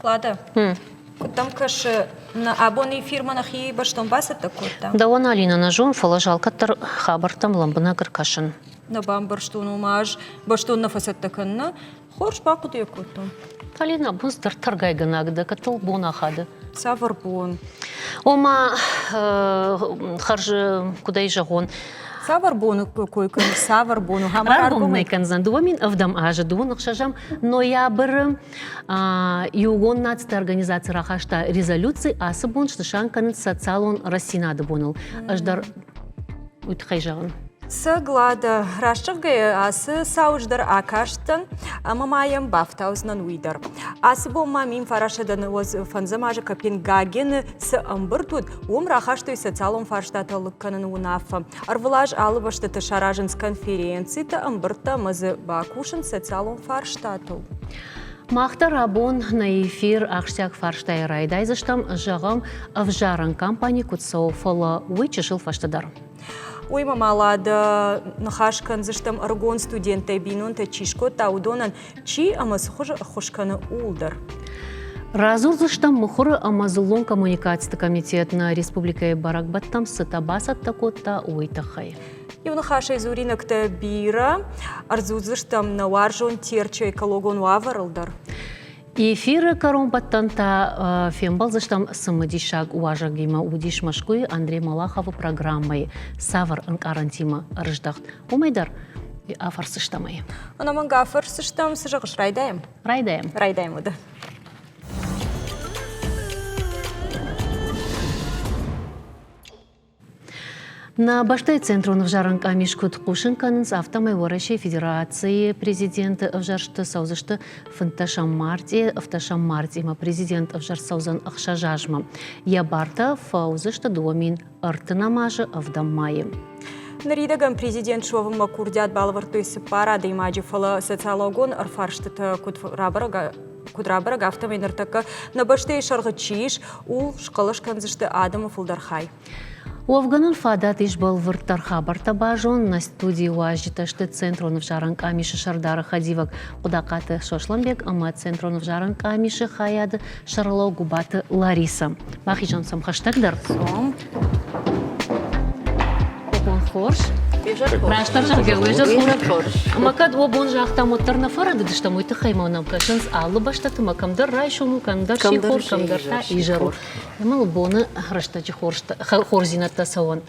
Клада. Там каш на абоны фирма нахи баштон басат такой-то. Да он Алина нажон фалажал катар хабартам ламбына каркашин. На бамбарштон умаж баштон нафасат таканна хорш бакуды якуту. Алина бустер торгай ганагда катал бона хады. Саварбон. Ома харж куда и жагон. Саварбону койкан саварбону Раргон найканзан дуамин авдам ажа дуон шажам ноябрь югон нацта организация рахашта резолюции асыбон штышанкан социалон рассинады бонул. Аждар утхайжаган. Сглада рашчагай асы сауждар акаштан мамаям бафтаузнан уидар. Асы бом мамим фарашадан воз фанзамажа Копенгаген с амбыртуд ом рахаштой социалом фарштаталыкканын унафа. Арвлаж алыбашты шаражын с конференции та амбырта мазы бакушын социалом фарштатал. Махта рабон на эфир ахштяк фарштай райдайзыштам жағам авжаран компания кутсау фала вычешил фаштадар. Ой, мамалада нахашкан заштам аргон студенты бинун та чишко таудонан чи амаз хошкана улдар. Разур заштам мухуры амазулон коммуникация комитет на республике Баракбаттам сатабасат такота уйтахай. И у нахаша из уринок та бира арзу заштам на варжон терча экологон ваварлдар. Эфиры коромбаттанта фембал заштам самодишаг уважагима удиш машкуи Андрей Малахова программой Савар анкарантима рждахт. Умайдар афар сыштамай. Она манга афар сыштам сыжагыш райдаем. Райдаем. Райдаем уда. На баштай центру Навжаранка Мишкут Кушинканс автомой ворощей Федерации президент Авжаршты Саузышты Фанташам Марти, има президент Авжар Саузан Ахшажажма. Ябарта Фаузышты Дуамин Артынамажы Авдаммайы. Наридаган президент Шовым Макурдят Балвартуйсы парада имаджи фала социологон Арфарштыта Кудрабара гафтамай нартака на баштай шаргачиш у шкалашканзышты Адамов Улдархай. У Афганан фадат ишбал выртарха бартабажон на студии уажиташты центру Навжаранка Миши Шардара Хадивак Кудакаты Шошланбек, ама центру Навжаранка Миши Хаяды Шарлау Губаты Лариса. Махижан сам хаштагдар. Обон хорш. Раштар жаргел вежер хорш. Макад обон жахтам оттарна фарады дыштам ойты хаймаунам кашынс аллы баштаты макамдар райшону камдар шихор камдарта ижару. Эмал боны раштачы хорзинатта сауан.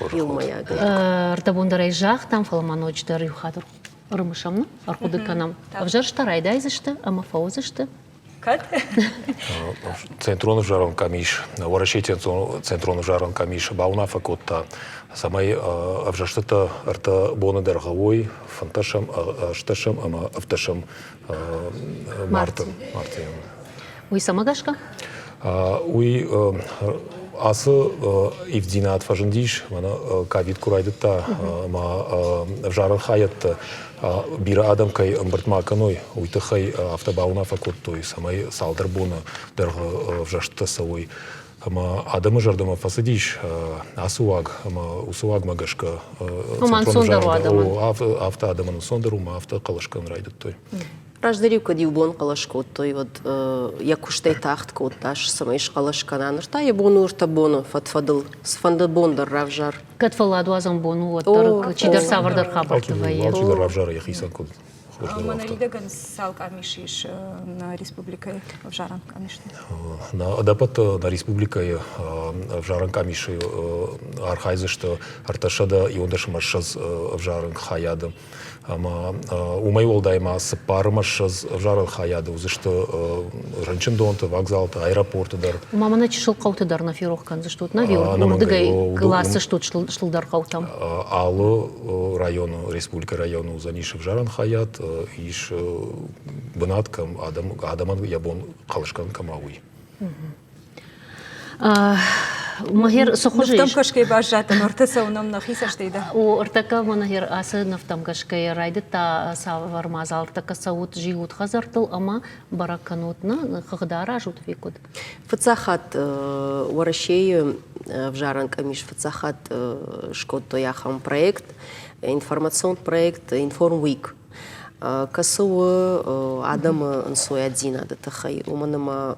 Ртабондар айжах там фаламаночдар юхадыр. Рымышамны архуды канам. Авжар штарайда айзышты, ама фаузышты. Центрон жарон камиш, ворощей центрон жарон камиш, бауна факотта. Самай авжаштыта арта боны дерговой, фанташам, шташам, ама авташам Мартин. Уй самагашка? Уй асы ивдинат фажындиш, мана кавид курайдыта, ма авжаран хаятта. Бира адамкай амбартмаканой, уйтахай автобауна факоттой, самай салдар бона дерго авжашты савой. Ама адамы жардама фасадиш, асуаг, ама усуаг магашка. Оман сондару адамын. Авто адамын сондару, ма авто калашкан райдаттой. Раждари кади убон калашкот, той вот якуштай тахт кот наш самайш калашканан, рта ебону урта бону фатфадыл, сфандал бондар равжар. Катфаладу азам бону вот чидар савардар хабартывая. Чидар равжар яхисан код. Манаридаган сал камишиш на республика Авжаран камишны. На адапат на республика Авжаран камиши архайзы, что арташада и ондаш маршаз Авжаран хаяда. Ама умай олдайма сапар маршаз Авжаран хаяда, узы что ранчин донта, вокзалта, аэропорта дар. Мама начал кауты на фирохкан, за что на вил, дыгай классы что шлдар каутам. Алло району, республика району заниши Авжаран хаят, иш бынаткам адаман ябон калышкан камауи. Магер сохожиш. Нафтам кашкай бажата, нортаса унам нахисаштейда. У артака манагер асы нафтам кашкай райды та савармаза артака саут жигут хазартыл, ама бараканутна хагдара жут викуд. Фацахат ворощей Авжаран камиш фацахат шкот тояхам проект, информационный проект Inform Week. Касу Адам Нсой один ада тахай. Уманама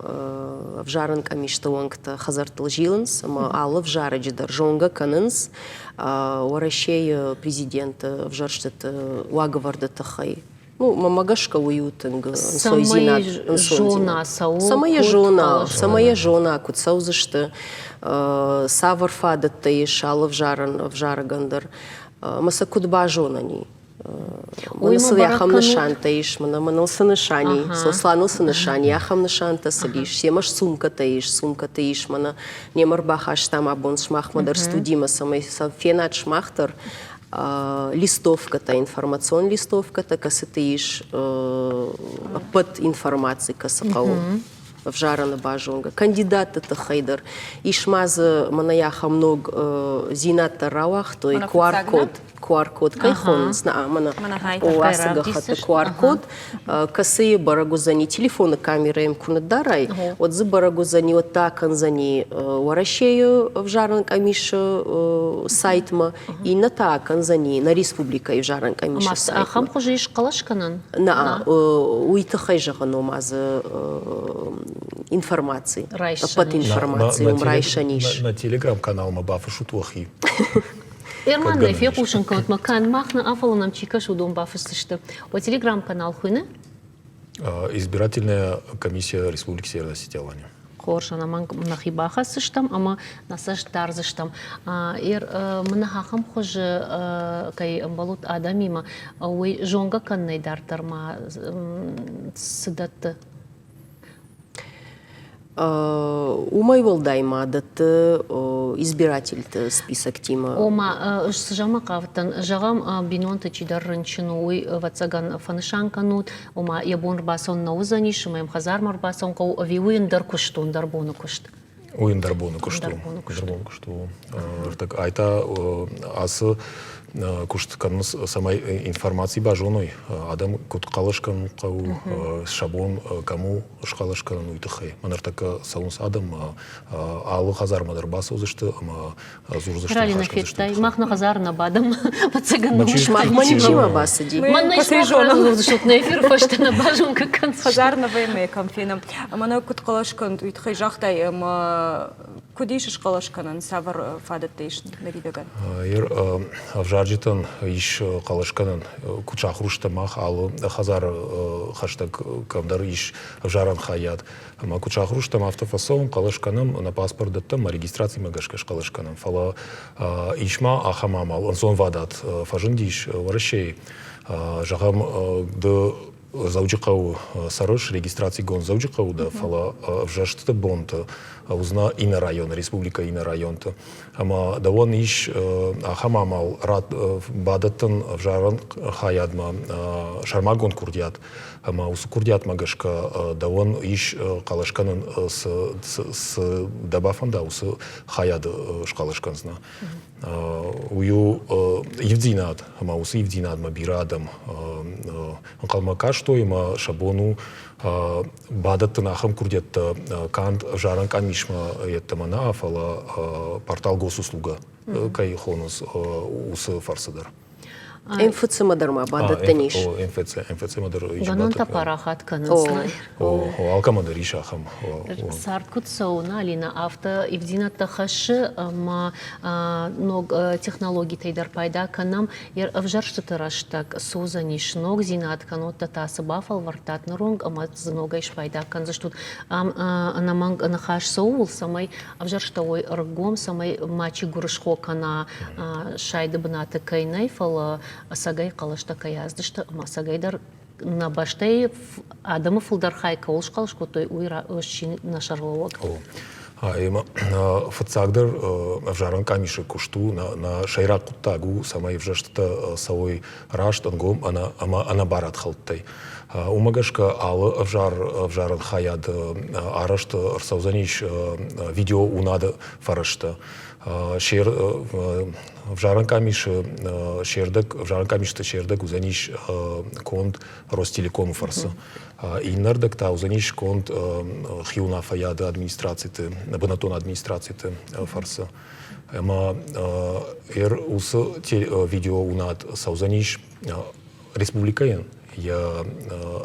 в жарен камишта уангта хазартыл жиланс, ама алла в жары джидар жонга канынс, уарашей президент в жарштат уаговарда тахай. Ну, мамагашка уютынг, самая жена, самая жена, кут саузышты, саварфада таиш, алла в жарагандар, масакудба жонани. Манасыл яхам нышан таиш, манался нышани, сосланился нышани, яхам нышан тасалиш, семаш сумка таиш, мана немар бахаш там абон шмахмадар студима, самый фенат шмахтар, листовка-то, информационная листовка-то, касатаиш под информацией касакау. В жарана бажонга. Кандидат-то хайдар. Ишмаз манаяха мног зината рауах, то и QR-код. QR-код кайхон, мана оасагахата QR-код, касы барагузани телефона камера им кунадарай, от за барагузани от таканзани варашею в жаран камиша сайтма и на таканзани на республика и в жаран камиша сайтма. А хам хуже иш калашканан? На уйтахай жагану маз информации, под информацией умрайшаниш. На телеграм-канал Мабафа Шутвахи. Эрман, я кушенка вот макан махна афала нам чика шудом бафыслышты. Вот телеграм-канал хуйны? Избирательная комиссия Республики Северное Осетия. Хорша наман нахибаха сыштам, ама насаш тарзыштам. Мнахахам хоже кай балут адамима, ой жонга каннай дартарма сыдатты. Умай волдайма дат избиратель список тима. Ома жама кавтан жагам бинонта чидар рынчину ой вацаган фанышанканут ома ябон басон наузаниш моим хазар марбасон кау виуин дар куштун дар бону кушт. Уин дарбону кушту. Так айта асы кушт канус самай информации бажоной адам кут калышкан кау шабон кому шкалышкан уйтахай. Манар така саунс адам алы хазар мадар басу зашты ама зурзашты. Ралина феттай махна хазар на бадам вацаган науш махманичима басади. Манна ишмахна зашут на эфир фашта на бажон как канц. Хазар на веме камфинам. Мана кут калышкан уйтахай жахтай кудиш шкалышканан савар фадаттейш наридаган. В жарджитан иш калышканан кучахрушта мах алы хазар хаштаг камдар иш в жаран хаят. Ама кучахрушта автофасон калышканам на паспорт даттам регистрации магашка калышканам. Фала ишма ахамамал онсон вадат фажиндиш варашей жагам д заучикау сарош регистрации гон заучикау да фала в жашты бонта узна ина район республика ина районта ама давон иш ахамамал рад бадаттан в жаран хаядма шармагон курдят ама ус курдят магашка давон иш калашканын с дабафанда ус хаяд шкалашканзна ую евдинат ама ус евдинат ма бирадам калмака что има шабону бадаттан ахам курдятта канд жаран камишма еттамана афала портал госуслуга кай хонус ус фарсадар. МФЦ мадарма бадаттаниш. МФЦ мадар. Ганон тапарахат канцлер. Алкамадар ишахам. Саркут сауна алина авто ивдина тахаши ма ног технологий тайдар пайда канам ер авжар что тараштак созаниш ног зинат канот тата бафал вартат нарунг ама знога иш пайда кан заштут анаманг нахаш соул самай авжар что ой ргом самай мачи гурышхо кана шайды бната кайнай фала сагай калашта каяздышты ама сагайдар на баштай адамы фулдар хайка олш калышко той уйра ошчин нашарловак. Ема фацагдар в жаран камише кушту на шайра куттагу самай вжаштата савой рашт ангом ана барат халттай. Умагашка алы в жаран хаяд арашт арсаузаниш видео унада фарашта. Шер в жаран камише шердак в жаран камишта шердак узаниш конт Ростелеком фарса. И нардак та узаниш конт хиуна фаяда администрацията банатон администрацията фарса. Ама ус видео унад саузаниш республикаен я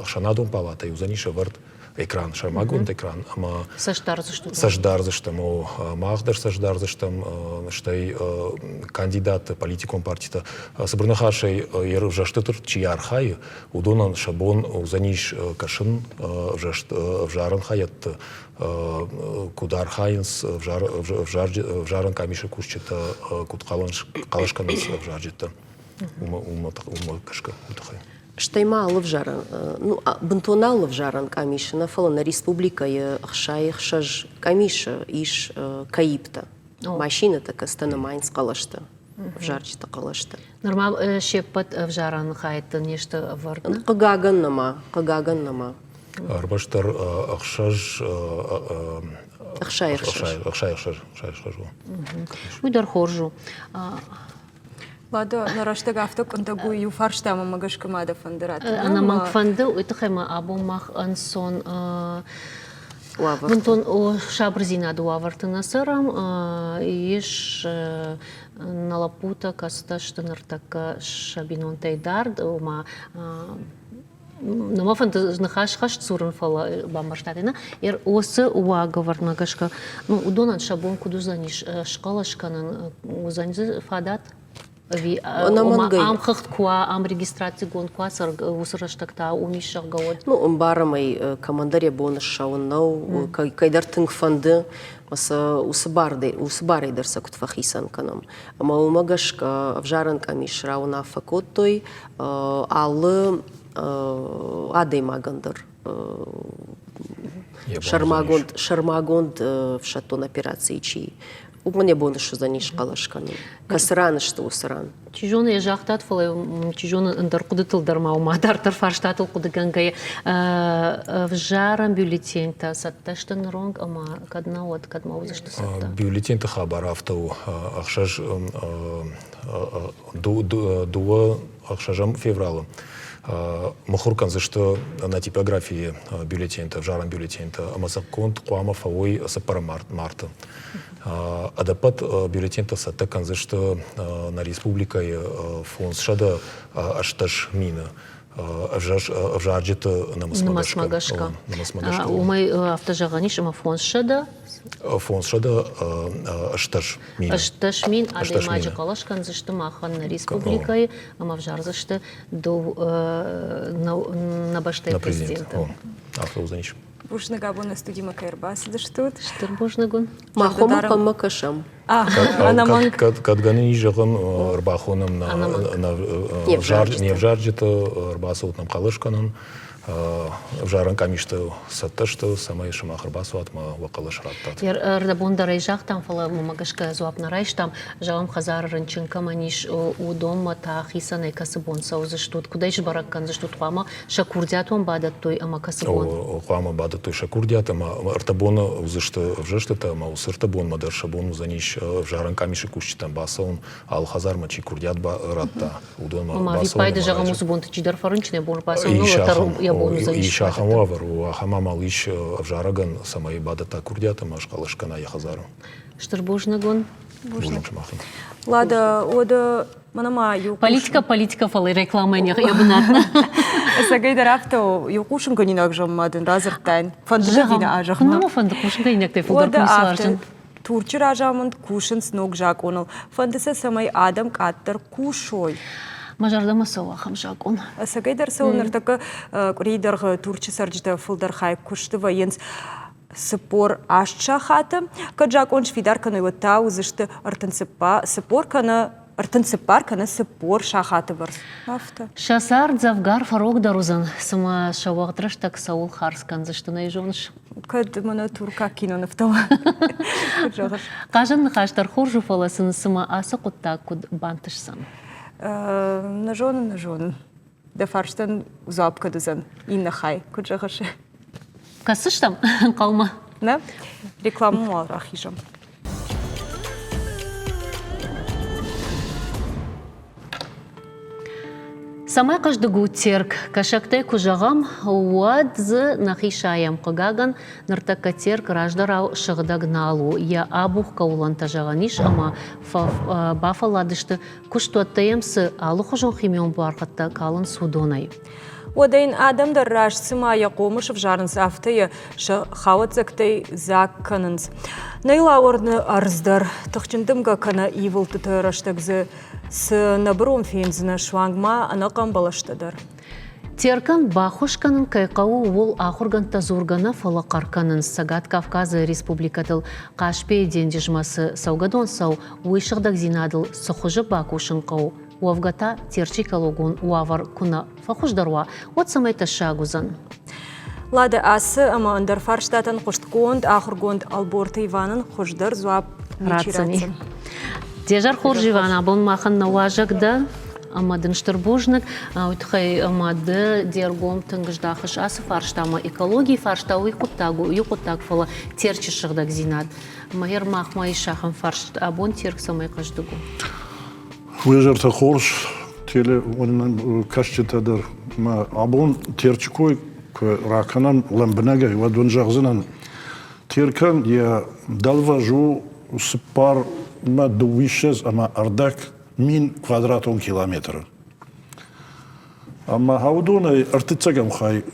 шанадон палата и узаниша вард экран, шармагон экран, ама саждарзыштым, о махдыр саждарзыштым, штай кандидат политикон партита собранахашей ервжаштытыр чиярхай, удонан шабон узаниш кашын вжаран хаятты, кудар хайнс вжаран камиша кушчета куд калашканыс вжарджета ума кашка утахай. Штайма алып жаран, ну, бунтона алып жаран камишина, фалана республика хшай хшаж камиша иш каипта. Машина така стана майнс калашта, вжарчита калашта. Нормал шеппат вжаран хайты нешта вардна? Кагаган нама. Арбаштар ахшаж Ахшай. Уйдар хоржу. Лада нарашта гафта контагу ю фарштама магашкамада фандерат. Она мангфанды уйтахайма абу мах ансон бунтон о шабрзина дуавартына сырам иш налапута касташты нартака шабинон тайдард ума Нама фантазнахаш хаш цуран фала бамбаштатина. Осы уа говорнагашка. Ну удонан шабон кудузаниш шкалашканан узанизы фадат. Ам хахткуа, ам регистрации гонкуа усраштакта умишах гавод. Ну барамай командария бонус шауннау кайдар тынг фанды маса усбардай дерса кутфахисан канам. Ама умагашка вжаран камиш рауна факоттой аллы адей магандар. Шармагонд в шатон операции чьи. У меня бонушу за ниш калашканым. Касран что усран. Чижоны жахтат фалы, чижоны андер кудытыл дарма умадар тарфарштатыл кудыгангай в жарам бюллетень-то сатташтан ронг, ама кадна вот кадма узышты сатта. Бюллетень-то хабар автоу, ахшаж дуа ахшажам феврала. Махуркан за что на типографии бюллетень-то, в жарам бюллетень-то, амазаконт куама фавой сапара марта. Адапат бюллетень-то саттакан за что на республика фон шада ашташ мина. В жарджета на масмагашка. Умай автожаганиш, ама фон шада? Фон шада ашташ мина. Ашташ мин, адей маджа калашкан за что махан на республика, ама в жар за что на баштай президента. Автоузаниш. Бушнага на студии Макаербас, да что? Штыр бушнагон? Махома камакашам. Кадганы жаган рбахоном не в жарджета рбасут нам калышканан. В жаран камишта сатта что самая шамах рбасу атма вакалыш раттат. Рдабон дарайжах там фала мамагашка зуап нарайш там жавам хазар рынчынка маниш у дома та хисанай касыбон саузы штут кудайш бараккан за штут хама шакурдят он бадат той ама касыбон. Хама бадат той шакурдят ама ртабона узышты вжештата ама усыртабон мадар шабон узаниш в жаран камиши кушчи там басаун ал хазар мачи курдят ратта у дома басаун. Ама випайда жагам усбон чидар фарынчне бон басаун ну и шахамавар у хамамалиш в жараган самай бадата курдят ама шкалышкана яхазару. Штыр бушнагон? Лада, ода манама ю. Политика фалы реклама не ябнатна. Сагайдар авто ю кушин гонинак жаммадын разыртайн. Фандыдина ажах. Ну фанды кушин гонинак те фудар кусваржын. Турчыр ажамын кушин сног жак оныл. Фандыса самай адам каттыр кушой. Мажарда масова хамжакон. Сагайдар саунар така рейдер турчы сарджита фулдар хай кушты военс спор ашча хата. Каджак он швидар кана его таузышты артынцепа спор кана артынцепар кана спор шахаты бар. Авто. Шасар завгар фарок дарузан. Сама шавагдраш так саул харскан зашты найжонш. Кад мана турка кино нафтала. Кажан хаштар хоржу фаласын сама аса кутта куд бантышсан. На жонын. Да фарштан запка дызан. Инна хай. Куджахаши. Касыш там калма. Да? Рекламу алрахижам. Самай каждыгу терк, кашактай кужагам, уадзы нахишаям кагаган, нартака терк раждарау шагдагналу. Я абух каулан тажаганиш, ама бафаладышты куштуаттаемсы алу хожон химион бархатта калын судонай. Одайн адам да раш сыма яқомышев жарынс афтыя хавацактай закканынс. Найла орны арздар тахчындымга кана ивыл тытыраштагзы с набром фензіна швангма анақам балаштадар. Теркан бахушканын кайқауы ол ахурган тазургана фалақарканын Сагат Кавказы Республикатыл қашпе дендежмасы саугадон сау уйшығдаг зинадыл сұхыжы бакушын қау. Уавгата терчикалогун уавар куна фахушдаруа от самайта шагузан. Лада асы ама андар фарштатан құштконд ахургонд алборты Иванын құждар зуап Рацани. Дежар хорживан абон махан наважагда амадын штырбужнық, үтхай амады дергом тыңғыждақыш асы фарштама экологии фарштауы юқуттаг фала терчі шығдаг зинад. Майыр махмай шахын фаршт абон терк самай қаждыгу. Уезерта хорш теле онын кашчетадыр ма абон терчикой раканан ламбнага вадун жағзынан теркан я далважу сыпар ма дуишез ама ардак 1000 квадратон километр. Ама хаудоны артицагам хай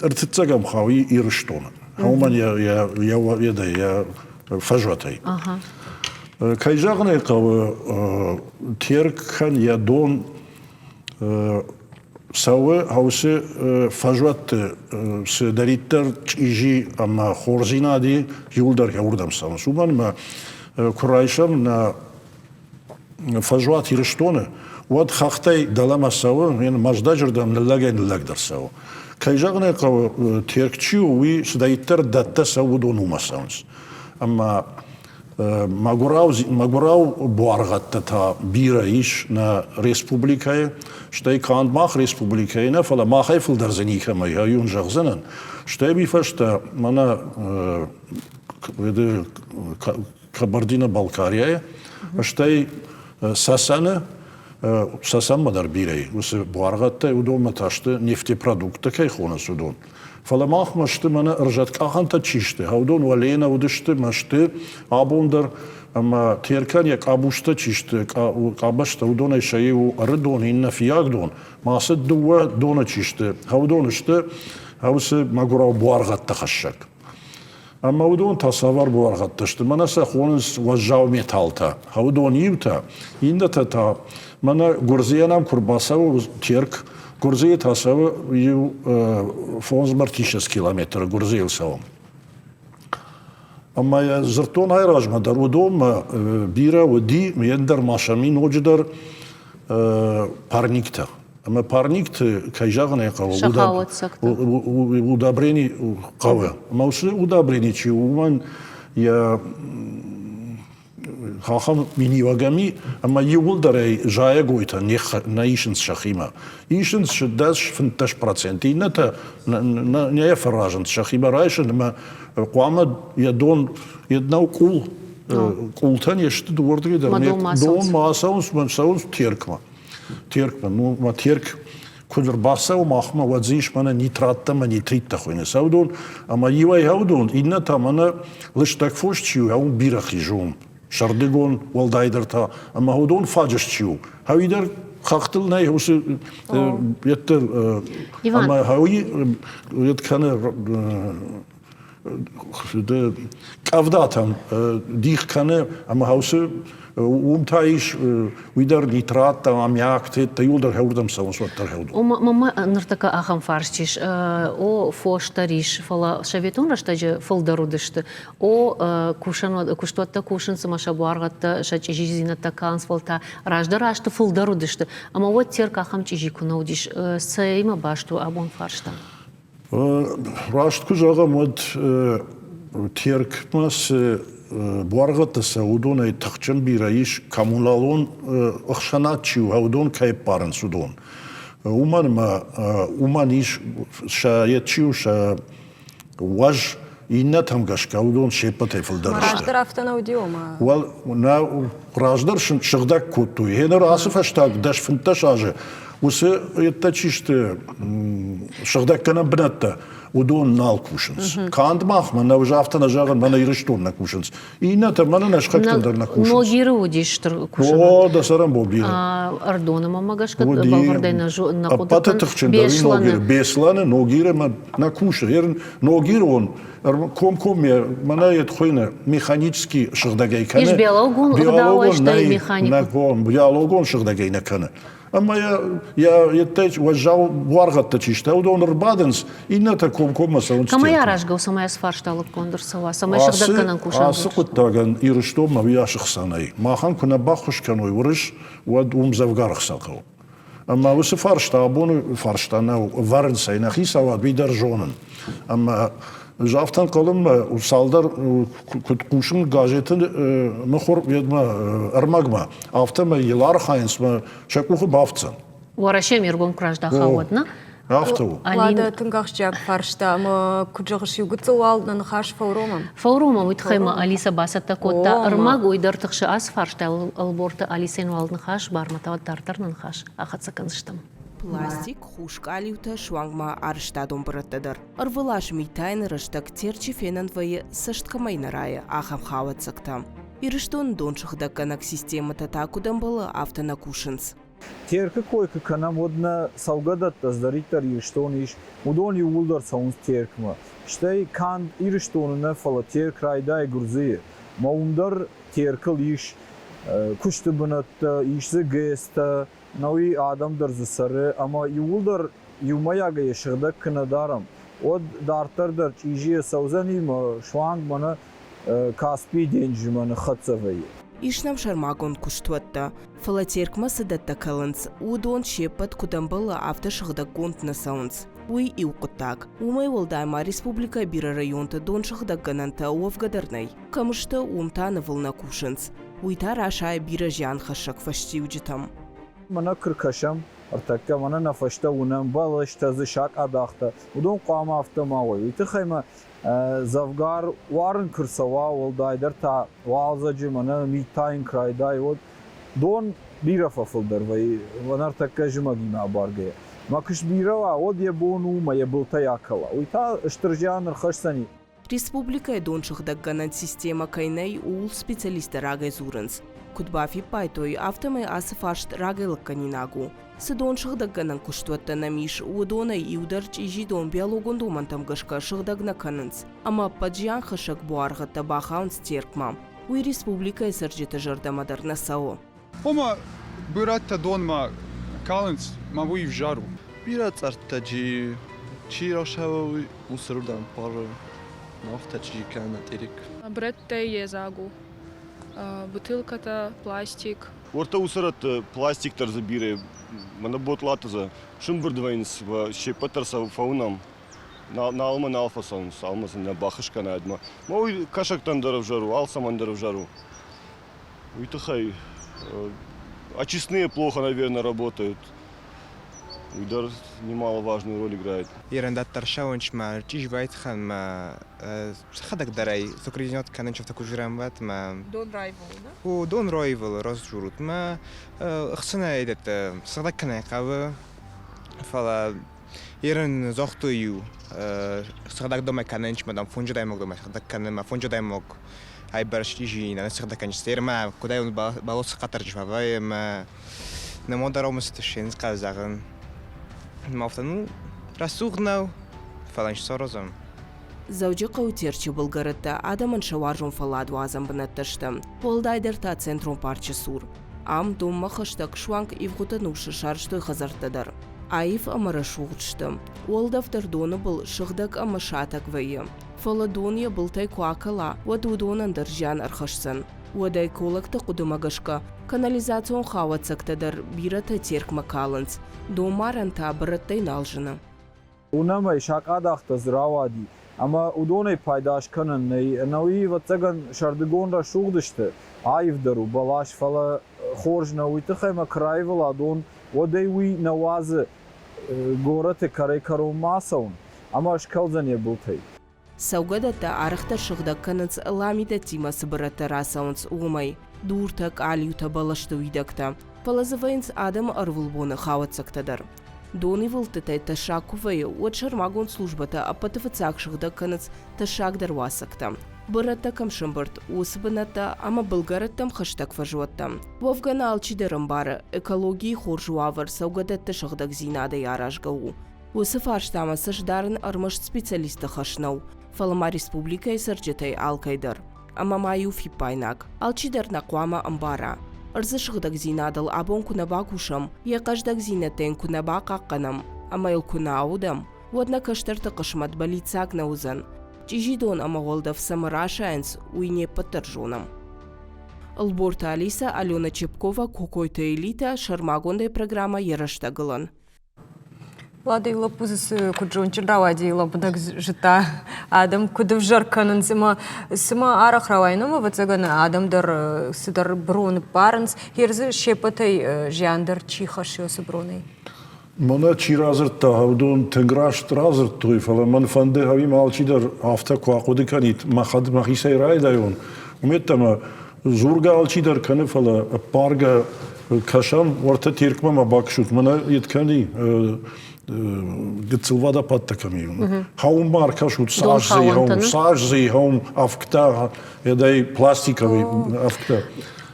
артицагам хай ирштона. Хауман я фажватай. Кайжағын айқауы теркхан ядон сауы хаусы фажватты с дариттер чижи ама хорзинади юлдар яурдам сауын. Суман ма Курайшам на фажуат ирштоны, вот хахтай далама сау, мен маждаджердам налагайн лагдар сау. Кайжагне кау теркчи уи сдайттер датта сау донума саунс. Ама магурау буаргатта та бира иш на республикае, штай кандмах республикае на фала махай филдарзаниха майя юн жагзанан. Штай бифашта мана Кабардино-Балкария, штай сасана, сасан мадар бирей, усе буаргатта удома ташты нефтепродукты кайхона судон. Фаламах машты мана ржаткаханта чишты, хаудон валена удышты машты абондар, ама теркан як абушта чишты, абашта удона шаеву рыдон, инна фиагдон, масыд дуа дона чишты, хаудон ышты, хаусы магурау буаргатта хашшак. Ама удон тасавар буаргатташты. Мана са хоныз важжау металта. Хаудон ивта. Инда та мана гурзиянам курбасаву терк. Гурзия тасаву ю фонз мартишес километр гурзиил саву. Ама я зартон айражмадар. Удом бира уди мендер машамин оджидар парникта. Ама парникты кайжагын айқау. Шахауат сакта. Удобрени қавы. Ама усы удобрени чи уман я хахам минивагами, ама юлдарай жая гойта на ишенс шахима. Ишенс шедаш 50%. Ината не е фаражен шахима райшен, ама қуама ядон еднау кул. Култан ешті дуордығы да. Дон маасаунс теркма. Теркма, ну, ма терк кудр басау махма вадзиш мана нитратта ма нитритта хойне саудон, ама ивай хаудон, инна та мана лиш так фош чиу, хаун бирахи жон, шардыгон валдайдарта, ама хаудон фаджаш чиу. Хавидар хахтыл най, хусы еттер, ама хауи еткане кавдатам, дих кане, ама хаусы Умтаиш видар нитрат, аммиак, те юлдар хаурдам саунс ваттар хаудам. Мама ныртака ахам фарштиш, о фоштариш, фала шаветон раштаджа фалдарудышты, о куштуатта кушынсы маша буаргатта шачи жизинатта кансфалта ражда рашты фалдарудышты. Ама вот терк ахам чижи кунаудиш, сайма башту абон фарштам. Раштку жагам вот терк мас буаргатта саудон ай тахчан бираиш камулалон ахшанат чиу хаудон кай парен судон. Уман иш ша ячиу ша важ инна там гашкаудон шепатай фалдарышты. Раждар автонаудиома. Вал на раждар шыгдак куту. Хенер асыф аштаг даш финташ аже. وسه يتشيشت شغدك كنا بنتا ودون نال كوشنز كاند ماخ من وجافتنا جاغن من يرشتون نكوشنز إينا تمنا نشخكتن در نكوشنز Ногиры удиштыр кушан. о да сарам бобира Ардона мамагашка балгырдай находит. Пата тхчендари ногир бесланы ногире ма накуша ерн ногир он ком я мана ятхойна механический шагдагай кана Иш биологон гдауаш да механик. након биологон шагдагай накана أما يا يتج وجاو وارغت تشيشتا ودون ربادنس إننا تكون كم مثلا Кама ярашгау самая сфаршталып кондырсова, самая шагдакканан кушан. асыкут таган ирышто ма вияшых санай махан куна бахуш каной урыш вад завгарах сакау أما وس фаршта абону фарштана варн сайна хисава бидержонен أما جافتن قلم وصالدر كنت قوشن جاجتن مخور يدما أرمجما أفتم يلار خاينس ما شكوه بافتن Варашем иргон кражда хаватна. أفتو Лада тынгахчак фаршта, мы куджагыш югыцуал на нахаш фауромам. Фаурума уйтхайма Алиса басата котта армаг уйдартыкшы ас фаршта алборта Алисен валнахаш барматава тартарнанхаш ахатсаканштам. Пластик хушкалиута швангма арштадом бұраттыдыр. Ырвылаш митайн рыштак терчи фенанвайы сышткамайны райы ахам хаватсыкта. Ирыштон доншықда канак системата такудан было автонакушынс. Терка койка канам водна салгадат таздаритар ирштон иш удон юулдар саунс теркма. Штай кан ирштонына фала терк райдай гурзые. Маундар теркал иш кушты бынатта ишзы гэста نوی آدم در زسره اما یولدر یومایاگه یشغدک کندارم od dartar dar çijiye savzani ma şuang mana Kaspi denci mana khatsavay. Ишнам шармагон куштуатта, фалатеркма садатта каланц, удон шепат кудамбала автошыгда гонтна саунц. Уй иуқыттак. Умай волдайма республика бира районта дон шыгда гананта уавгадарнай. Камышта умтаны волна кушанц. Уйта рашай бира жан хашак фаштиуджитам. Mana kırkaşam artık mana nafaşta unan balışta zışak adakta. Udon qama hafta mavay. İtixayma zavgar varın kırsava oldaydır ta valzacı mana mitayin krayday od don bira fafıldır vay vanar takkajıma gina bargaya. Makış bira va od ye bonu ma ye bulta yakala. Uyta ıştırjanır xaşsani. Республика доншыгда ганан система кайнай ул специалисты рагай зурынс. Кудбафи пайтой автомай асыфашт рагайлык канинагу. Сы доншыгда ганан куштуатта намиш удонай иударч ижи дон биологон домантам гашка шыгдагна канынс. Ама паджиян хышык буаргатта бахаунс теркмам. Уй республика сыржита жардамадар насао. Ома бюратта донма калынс мавуи в жару. Бират артаджи чирошавы усрудан пары. Нафтачи канат эрик. Бретте езагу. Бутылката, пластик. Орта усарат пластиктар забире. Мана ботлата за шумбурдвайнс ва шепатарса фаунам. На алма на алфасон, алмазын на бахышка на адма. Мой кашактан даров жару, алсаман даров жару. Уйтахай. Очистные плохо, наверное, работают. Удар немаловажную роль играет. Ерендаттар шаунчма, чижбайт хан ма хадак дарай, сокризнет каненчев таку жирамбат ма. Дон райвел, да? О, дон райвел разжурут ма. Хсана идет садак канекавы. Фала ерен зохтую. Садак дома каненчма дам фунжадай мог дома садак канема фунжадай мог. Ай баршижи на садак канчтер ма куда он балос катаржвавай ма. Не модаромс тшенс казаган. Мафтану расугнау фаланч сорозам. Завжди каутерчи Болгаратта адамын шаваржон фаладу азамбынатташтым. Полдайдырта центром парчы сур. Ам домма хаштак шванг ивгутанушы шарштой хазартадар. Аив амара шуғыштым. Олдафтар доны был шыгдак ама шатак вайы. Фаладония был тайку акала, вадудонан даржан архашсан. Уадай колакта кудумагашка, канализацион хавацактадар бирата терк макаланс. Домаранта бараттай налжына. Unamay şakadakta zravadi. Ama udonay paydaş kanın navi vatsagan şardıgonra şuğdıştı. Ayıvdaru balaş fala xorjna uytıxayma krayvela don oday nawazı gorate karay karon masaun. Ama aşkalzaniye bultay. Саугадата арахта шыгда каныц ламида тима сыбырата расаунц умай. Дуртак алиута балашты уйдакта. Палазывайнс адам арвылбоны хаватсактадар. Дони вылтытай ташак кувайы, от шармагон службата апатывыцакшыгда кыныц ташак дарвасакта. Бырата камшымбырт, усыбыната, ама былгараттам хаштаг фажуаттам. Вовгана алчидырым бары, экологии хоржуавар саугадатта шыгдаг зинада яражгау. Усы фарштама саждарын армыш специалисты хашнау. Фалама республика и сарджетай алкайдар. Ама маю фипайнак, алчидар наквама амбара. Арзышыгдаг зинадал абон кунаба кушам, яқаждаг зинатен кунаба қаққанам, ама ил куна аудам. Водна каштарта қышмат балицак наузан. Чижидон ама голдав самарашаенс уйне подтержунам. Алборта Алиса, Алена Чепкова, Кукойта Элита, Шармагондай программа Яраштагылан. Влада ила пузыс куджунчын равади ила будак жита адам кудыв жарканын сыма арах равайнама вацагана адамдар сыдар брун парынс херзы шепатай жандар чихашиосы бруной. Мана чи разыртта хавдун тенграшт разырттуй фала ман фанде хави малчидар афта квақуды канит махад махисай рай дайон. Уметтама зурга алчидар каны фала парга кашам варта тиркма ма бакшут мана еткани гцылвада паттаками. Хаум маркашут сажзи хаум афкта ядай пластиковый афкта.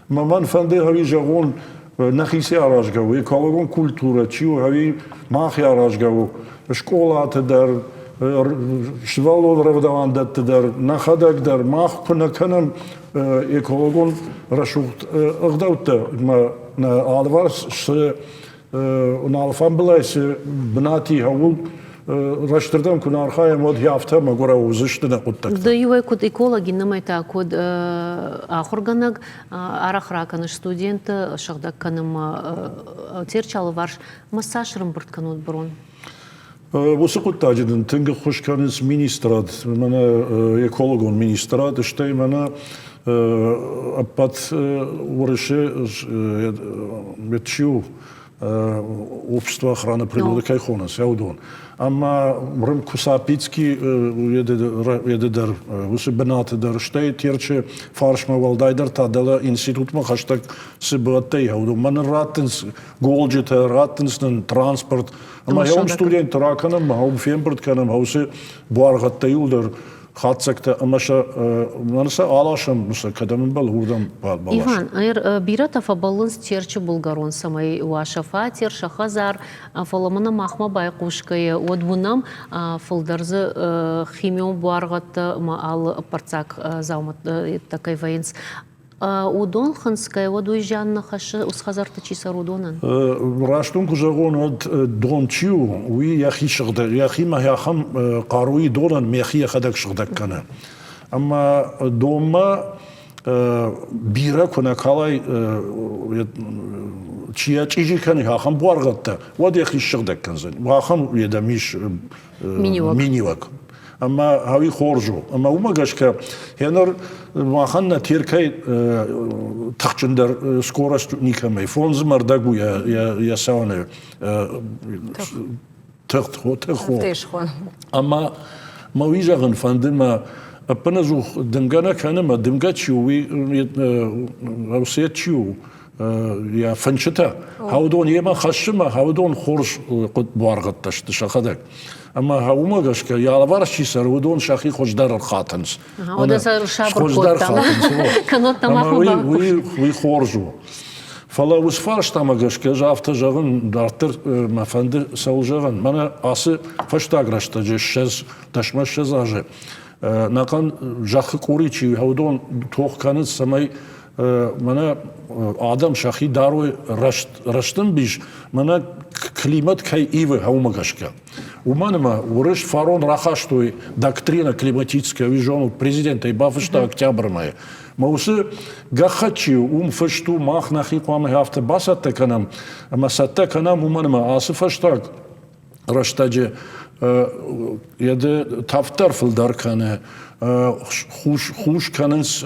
Маман фанде хави жагон нахиси аражгау, экологон культура, чиу хави махи аражгау, школаты дар, швалон равдавандат дар, нахадак дар, мах кунаканам экологон рашухт агдаута, на алварс на алфан билайс бнати хаул раштырдам кунархая мод яфта магора узыштына куттак. Да ювай куд экологи намайта куд ахурганаг арахраканыш студенты шагдак каным терчалы варш массаж рымбырт канут брон. Осы куттажидын тынгы хушканыс министрат, мана экологон министрат, штей мана аппат урышы ветчу общество охраны природы Кайхонас, яудон. Ама рым Кусапицки едедар, усы бенаты дар штей терче фаршма валдайдар тадала институтма хаштаг сыбаттей яудон. Мана раттенс голджета, раттенснен транспорт. Ама яум студент раканам, хаум фембрт канам, хаусы буаргатта юлдар. Хатсакта амаша манса алашам муса кадамын бал хурдам балаш. Иван, айр бирата фабалынс терче булгарон самай вашафа терша хазар фаламына махма байқушкая одбунам фалдарзы химион буаргатта ма ал парцак заумат такай вайнс. Удон ханская водой жанна хаша усхазарта чисар удонан. Раштун кужагон от дон чиу уи яхи шгда яхи ма яхам qaruи донан мехи яхадак шгдак кана. Ама дома бира куна калай чия чижи кани яхам буаргатта вад яхи шгдак канзан. Яхам едамиш минивак. Ама хави хоржу. Ама умагашка хенор маханна теркай тахчындар скорость никамай. Фонз мардагу я сауне тахо. Ама мавижаган фандыма апаназух дымгана канама дымгачиуи аусетчиу я фанчата. Хаудон ема хашима хаудон хорж буаргатташты шахадак. Ама хаумагашка ялаварши сарудон шахи хождар хатанс. Одаса шабр хождар хатанс. Канот тамахуба. Ви хоржу. Фала усфарш тамагашка жафта жагын дартыр мафанды саужаган. Мана асы фаштаграшта же шез дашма шезаже. Накан жахы коричи хаудон тохканыз самай мана адам шахи дарой раштын биш мана климат кай ивы хаумагашка. Уманама урыш фарон рахаштой доктрина климатическая вижон президента и бафышта октябрь мая. Маусы гахачи фашту мах нахи квам хафта басатта канам масатта канам уманама асы фаштаг раштаджи еде тафтар филдар кане хуш канынс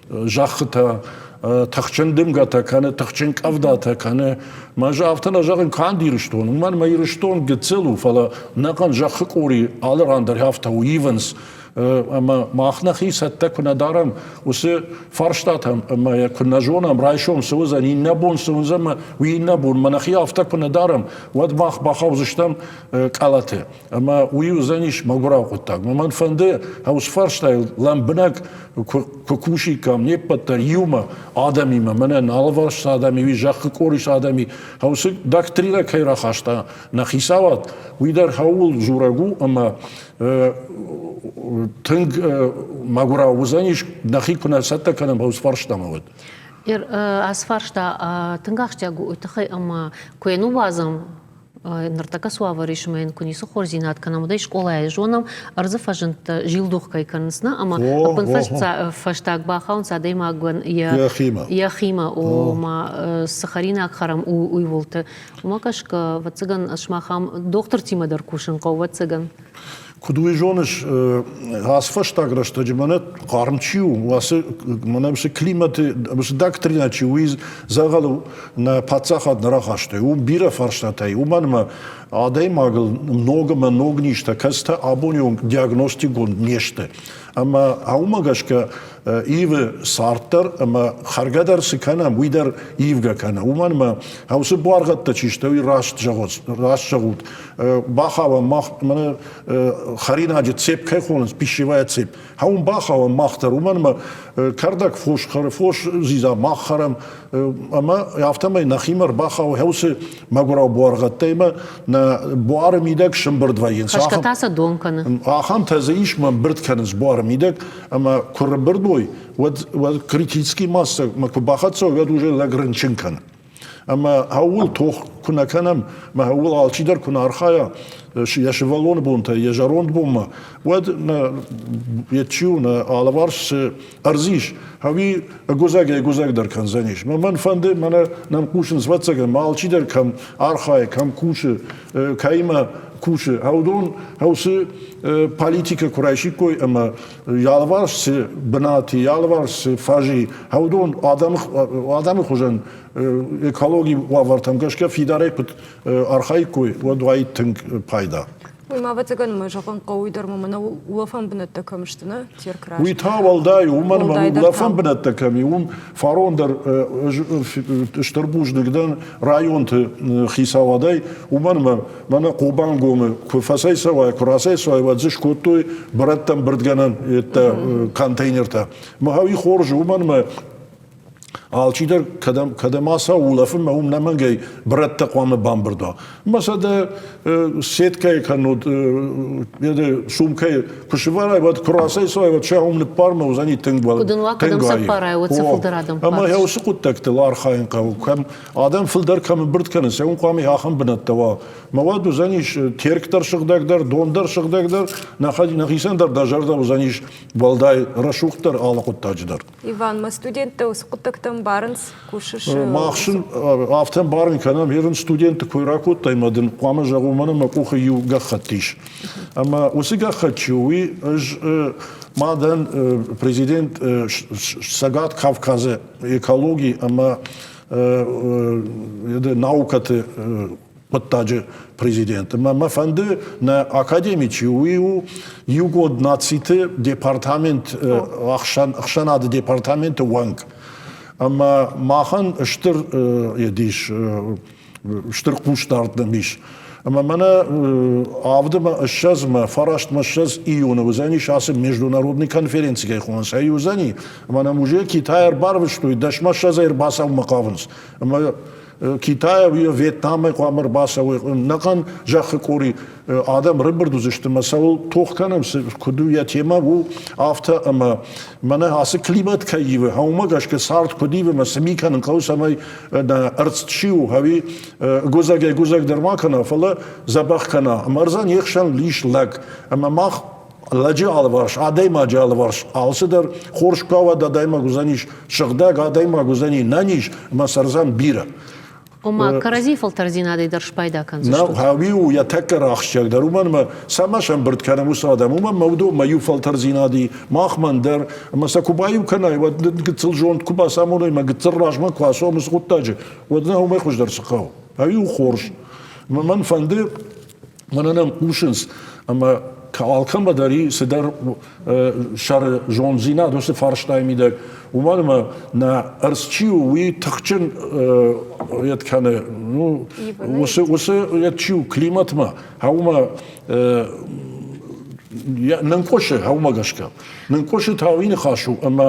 жахта тахчын дымгата кане тахчын кавдата кане мажа автана жагын кандирштон уман майрштон гцелу фала накан жахы кори алырандар хафта уивенс ama machnachi satta kunadaram usse farstatam ama kunajonam raishom suzan innabun suzama we innabun manachi afta kunadaram wad mach bachauzishtam kalate ama we uzanish magura qutag man fande haus farstail lambnak kukushi kam nepatar yuma adami mana nalvash adami we jakh adami haus doctrina kaira khashta nakhisavat widar haul zuragu ama тынг магура узаниш нахикуна сатта канам хаус фарштамават As фаршта тынгахчагу утхай ама коену вазам нартака суава решмен кунису хорзинат канам да школа жонам арзафажент жилдухкай кансна ама апын фаштаг бахаун садей магван яхима о ма сахарина харам уйволта умакашка вацыган ашмахам доктор тимадар кушин вацыган Кудуижоныш асфаштагра что джиманет кармчиу васы манабсы климаты бсы доктрина чуиз загалу на пацахат нарахашты у бира фарштатай у манма адай магл много ништа каста абониум диагностику неште ама аумагашка иве сартер ама харгадар сикана уидар ивга кана уманма хаусы баргатта чиштави рашт жагут бахава мах мана харина же цеп кайхонс пищевая цеп хаум бахава махтар уманма кардак фош зиза махарам ама автомай нахимар бахава хаусы магура баргаттайма на буармидак шымбырдвайын хашкатаса донканы ахам тазаишма бирдканс буармидак ама курбырдвой вот критический масса макубахатсо вед уже лагранчинкан ама хаул тох кунаканам ма хаул алчидар кунархая яшвалон бунта яжаронд бумма вот на ячу на алаварс арзиш хави гузаг дар канзаниш ман фанде мана нам кушин свацага малчидар кам архая кам куше кайма куше хаудон хаусы политика курайшикой ама ялварс бнати ялварс фажи хаудон адам хужан экологи вавартам гашка фидарек архаикой водвай тынг пайда ما بتجن ما جاكن قوي در ممنا وفهم بنتكم مشتنا تير كراش ويتهاول داي ومن ما وفهم بنتكم يوم فارون در اشتربوش نقدن رايون خيساوداي ومن ما قوبان قوم كفاسي سوا كراسي سوا وزش كوتوي برتم بردگانن كونتينر تا ما هاوي خورج ومن ما алчидер кадамаса улафын маум намангай братта қуамы бамбырда. Масада сеткай кануд, яды сумкай кушеварай, вот курасай сой, вот шаумны парма узани тынгвал. Кудынва кадамса парай, вот сафылдарадым парш. Ама яусы куттактыл архайын қау. Адам фылдар камы быртканы, сәун қуамы яқын бінаттава. Мавад узаниш терктар шығдагдар, дондар шығдагдар, нахисандар дажарда узаниш балдай рашуқтар алы куттаждар. Иван, мы студенты усқуттактым барынс кушыш. Махшын автен барын канам ерін студенті койракут таймадын қуамы жағуманы мақуқы ю гақаттиш. Ама осы гақатчуи мадан президент Сагат Кавказы экологии, ама наукаты подтаджи президента. Ма фанды на академичи уиу югод нациты департамент ахшанады департаменты ванг. Ама махан штыр едиш штыр куштардым иш. Ама мана авдыма шазма фараштма шаз июна узани шасы международной конференции хонса юзани. Мана муже Китай барвштуй дашма шазайр басав макавнс. Ама Китай и Вьетнам қамыр басауы наған жақы қори адам рыбырды зішті масауыл тоққаным күді я тема бұл авта ама мана асы климат кайывы хаума гашка сарт күдивы ма самиканын қаусамай на арцчиу хави гузаг дермакана фала забахкана марзан ехшан лиш лаг ама мах ладжи алварш адайма жалварш алсыдар хоршкава дадайма гузаниш шыгдаг адайма гузани наниш масарзан бира Ома карази фалтарзинадай дар шпайда канзы. На хавиу я таккар ахшак дар уман ма самашам бирд канам ус адам уман мавду маю фалтарзинади махман дар маса кубаю канай вот гцил жонт куба самоной ма гцил рашма класо мус гуттаджи вот на умай хуш дар сакау хавиу хорш ман фанды мананам ушинс ама Kalkan badari sedar şar jonzina dostu farştaymi der. Umarım na arsçiwi tıkçın yetkane nu usı yetçiw klimat mı havma ننقشه هوا قشكا ننقشه تاوين خاشو اما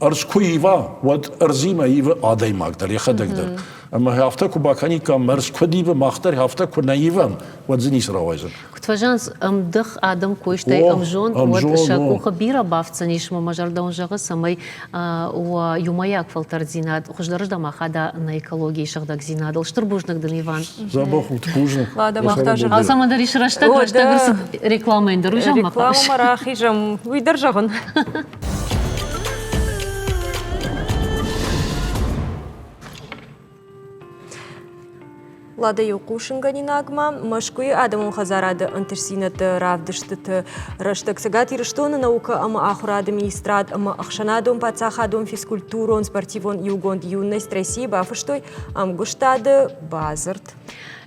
ارز كويفا ود ارزيما يفا عادي ماقدر يخدقدر اما هافتكو باكاني كام مرز كديفا ماختر هافتكو نايفا ود زنيس راويزن كنت فجانس دخ ادم كويشتي امجون ود شاكو خبيره بافتنيش ما مجر دون جغ سمي و يومياك فلتر زيناد خجدرج دما خدا на экологии шагдак зинадал штурбужник дневан забах утбужник ладно махтаж а сама дариш раштак раштак реклама индер жам реклама марахи жам уйдержагын Лада юқушынға нинагма, машкуи адамун хазарады антырсинаты равдыштыты раштак сагат ирыштоны наука ама ахурады министрат ама ахшанадун пацахадун физкультурон спортивон югонд юность России бафыштой амгуштады базарт.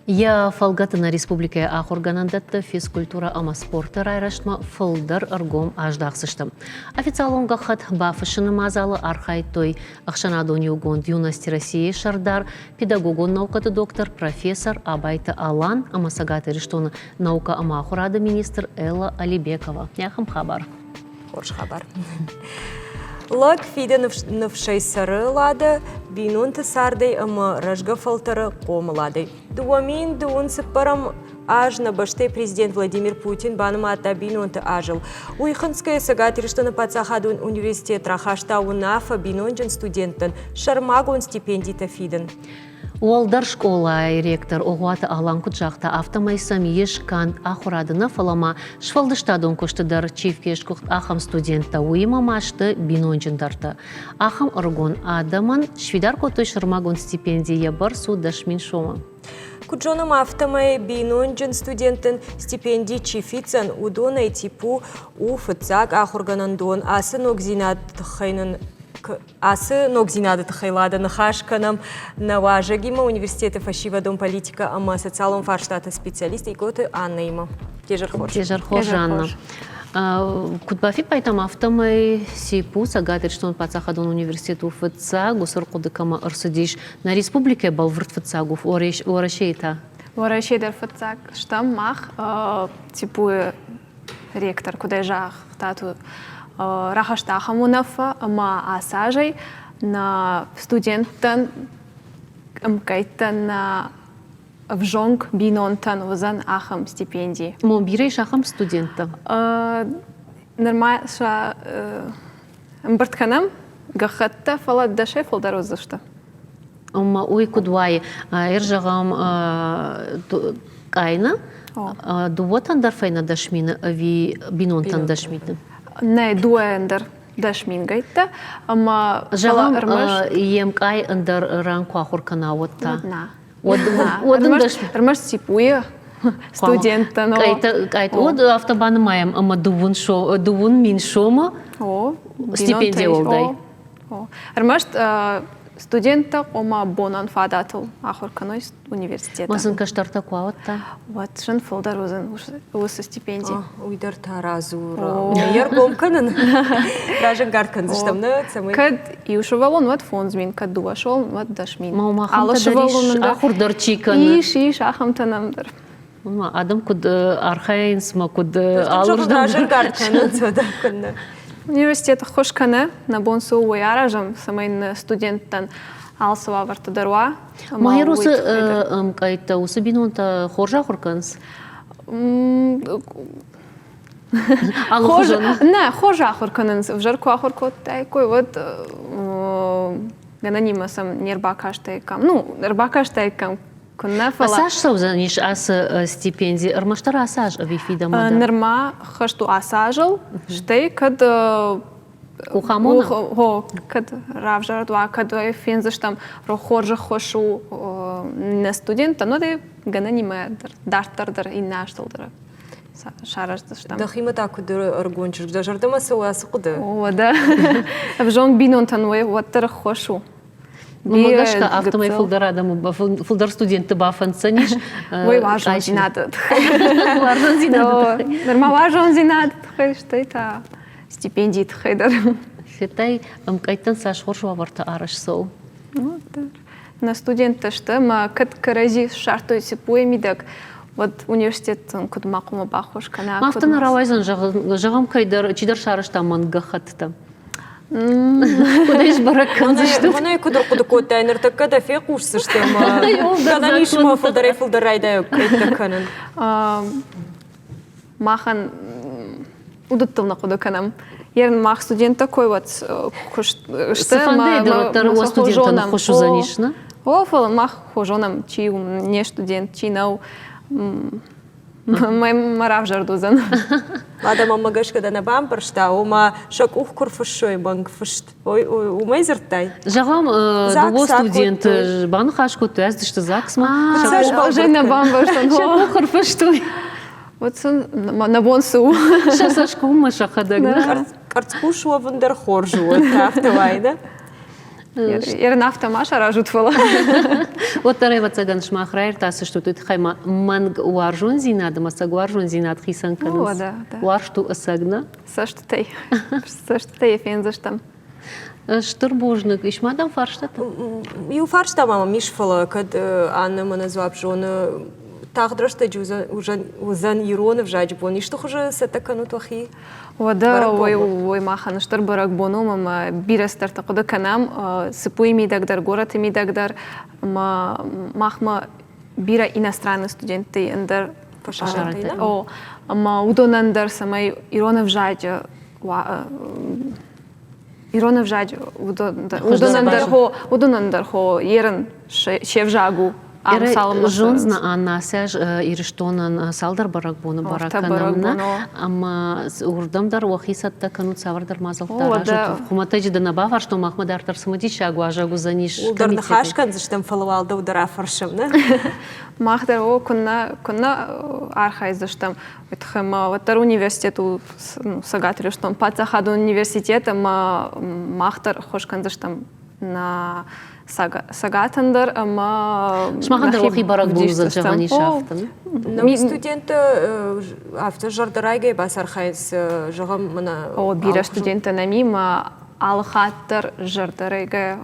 Я фалгатына республикая ахурганандатты физкультура ама спорты райрашма фылдар аргом аждақсыштым. Официалонға хат бафышыны мазалы архай той ахшанадон югонд юность России шардар педагогон наукаты доктор профессор Абайты Алан ама сагаты рештоны наука ама ахурады министр Элла Алибекова. Яхам хабар. Хорш хабар. Лак фиде навшай сары лады, бинунты сардей ама рожга фалтары қомы лады. Дуамин дуун сыпарам аж на баште президент Владимир Путин баныма ата бинунты ажыл. Уйхынская сагатыр, что на пацахадун университет рахашта унафа бинунджен студенттен шармагун стипендита фиден. Уалдар школа ректор оғуаты алан күтжақта автомайсам ешкан ахурадына фалама швалдыштадон көштідар чевкеш күхт ахам студентта уйма машты бинонжындарты. Ахам ұргон адаман швидар көті шырмагон стипендия бар судашмин шома. Куджоном автомай бинонжын студенттен стипендий чифицан удонай типу уфыцак ахурганандон асы ногзинат хайнын Асы ногзинады тхайлада нахашканам на важагима университета фашивадом политика ама социалом фарштата специалиста и готы Анна има. Тежархош. Тежархош Анна. Кутбафи пайтам автомай сипу сагатыр что он пацахадон университету ФЦА гусар кудыкама арсадиш на республике балврт ФЦАгуф орашейта. Орашейдер ФЦАг штам мах типу ректор куда жах тату Рахашта хамунафа ама асажей на студенттен мкайтен вжонг бинонтан узан ахам стипендии. Мобирейш ахам студента. Нормально ша мбртканам гахатта фала даше фалдарозашта. Ама уй кудвай иржагам кайна дуотан дарфайна дашмина ави бинонтан дашмина. Не дуэндер дашмингайта, ама жағам емкай андер ранку ахуркана отта. Рмаш сипуя студента. Кайт од автобаны маям, ама дувун мин шома стипендия олдай. Рмаш студента ома бонан фадатыл ахурканой университета. Масын каштарта куаотта? Вот шын фылдар усы стипендии. Уйдар таразура. Яргом канын. Ражен гарткан заштамны цамы. Кад иушывалон вот фонзмин, кад дуашол вот дашмин. Маумахам тадариш ахурдар чикан. Иш ахам танамдар. Адам куд архайнс, ма куд алырдан. Ражен гарткан цвада канны. Университет хошкане на бонсу уяражам самайн студенттан алсыва вартадарва. Майрусы кайта усы бинонта хоржа хорканс. Не, хоржа хорканс. В жарку ахоркот такой вот гананима сам нербакаштайкам. Ну, нербакаштайкам. Асаж саузаниш ас стипендии. Армаштар асаж авифида мада. Нерма хашту асажал, штей кад кухамона. Ho, кад равжарадва, кад фензаштам рохоржа хошу на студента, но да гананима дартардар и нашталдар. Шараждаштам. Дахима таку dur аргончуш, да жардама сауасы куды. О, да. В жонг бинон тануе ваттар хошу. Мамагашка автомай фулдарадам, фулдар студенты бафан цениш. Ой, важно зинады. Важно зинады. Нормально зинады, что это стипендии тхайдар. Хитай, кайтан сашхор варта араш соу. На студенты что мы кат карази шартуйся поемидак. Вот университет куд макума бахош кана. Мафтан равайзан жагам кайдар чидар шарышта мангахатта. Кудайш баракан зашту. Мана кудр куд тайнер такка да фекушсы что ма. Когда нишма фулдарай да кайтаканан. Махан удаттылна кудаканам. Ерн мах студент такой вот что ма студентам хошу занишна. О, фалан мах хожонам чи не студент чи нау май марав жардузан. Ада мамагашка да на бампершта, ума шок ухкур фшой банк фшт. Ой, умай зертай. Жагам дуго студент бан хашку туаз что заксма. Уже на бамперштан. Шок ухкур фштой. Вот на бонсу. Шасашку мышахадаг. Карцкушуа вандерхор живот автовай, да? Ерн автомаша ражутвала. Вот тарева цаган шмахрайр тасы что тут хайма манг уаржун зинада масаг уаржун зинад хисан канус. Уаршту асагна. Саштей фензаштам. Штурбужник ишмадам фарштат. Ю фаршта мама мишфала кад Анна мана звабжона тагдрашта узан иронов жаджбон. И что хуже сатакану тохи? Вода ой махан штурбарак боном бирас тартакуда канам сыпуй мидагдар город мидагдар махма бира иностранные студенты эндер пошарты. О ма удонандар самай иронов жадж иронов жадж удонандар хо ерен шевжагу. Жонзна Анна сяж ириштонан салдар баракбону бараканамна, ама урдамдар вахисатта канут савардар мазалтар. Хуматаджи да набавар, что Махмад Артар самадичагу ажагу заниш. Ударна хашкан заштам фалавал да удара фаршам, да? Махдар о кунна архай заштам. Витхама ватар университету сагатри что пацахаду университета махдар хошкан заштам на сагатандар ама шмахандар вахи барак был за джавани шафтан. Нам студенты автожардарайга басархайс жагам мана. О бира студенты намима алхаттар жардарайга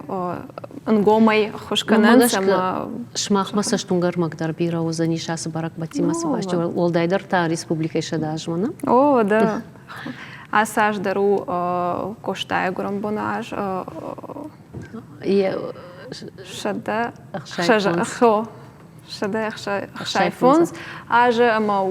ангомай хошканан сама шмахма саштунгар магдар бира узани шасы барак батимасы башчы олдайдар та республика шадажмана. О да. Асаж дару коштая гурамбонаж Шада Шайфонс, аже ама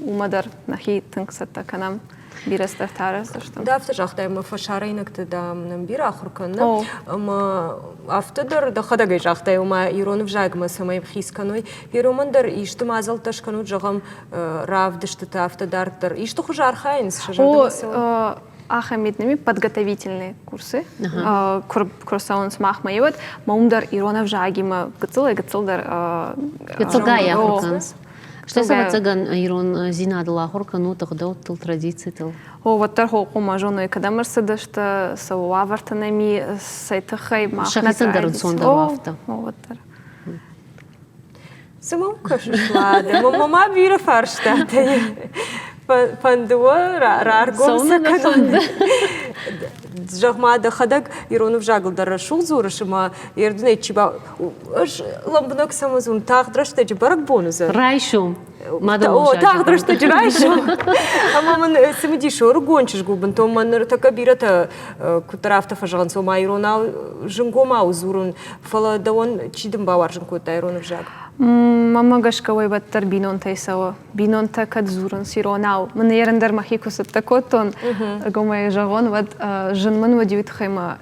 умадар нахи тынксата канам бирастар тарас. Да, автожахтай мы фашарайнак да нам бира ахурканна. Ама автодар да хадагай жахтай ума иронов жагма самай хисканой. Иромандар и что мазал ташкану жагам равдыштата автодардар. И что хуже архаинс шажардамасел. Ахамидными подготовительные курсы. Курсаун с махмаеват. Маумдар иронов жагима гацилдар. Гацилгая хурканс. Что за цаган ирон зинадла хуркану тогда тыл традиции тыл. О вот тархо комажоно и когда марсада что сауавартанами сайтахай махна. Шахисандар сондарвафта. О вот тар. Самому кашушла. Мама бира фарштата. Пандуа раргом саканон. Жахмада хадаг иронов жаглдар шул зурышыма ердне чиба ламбнок самозун тагдрашта барак бонуза. Райшум. О, тагдрашта райшум. Амаман самедиш оргончиш губан то ман така бирата кутарафта фажан со майрона жингома узурун фала давон чидим баваржин кота иронов жаг. Мама гашкавой баттар бинон тайсава. Бинон такад зуран сиронау. Мен ерендер махикусат такотон. Гомай жагон вад жинман вадивит хайма.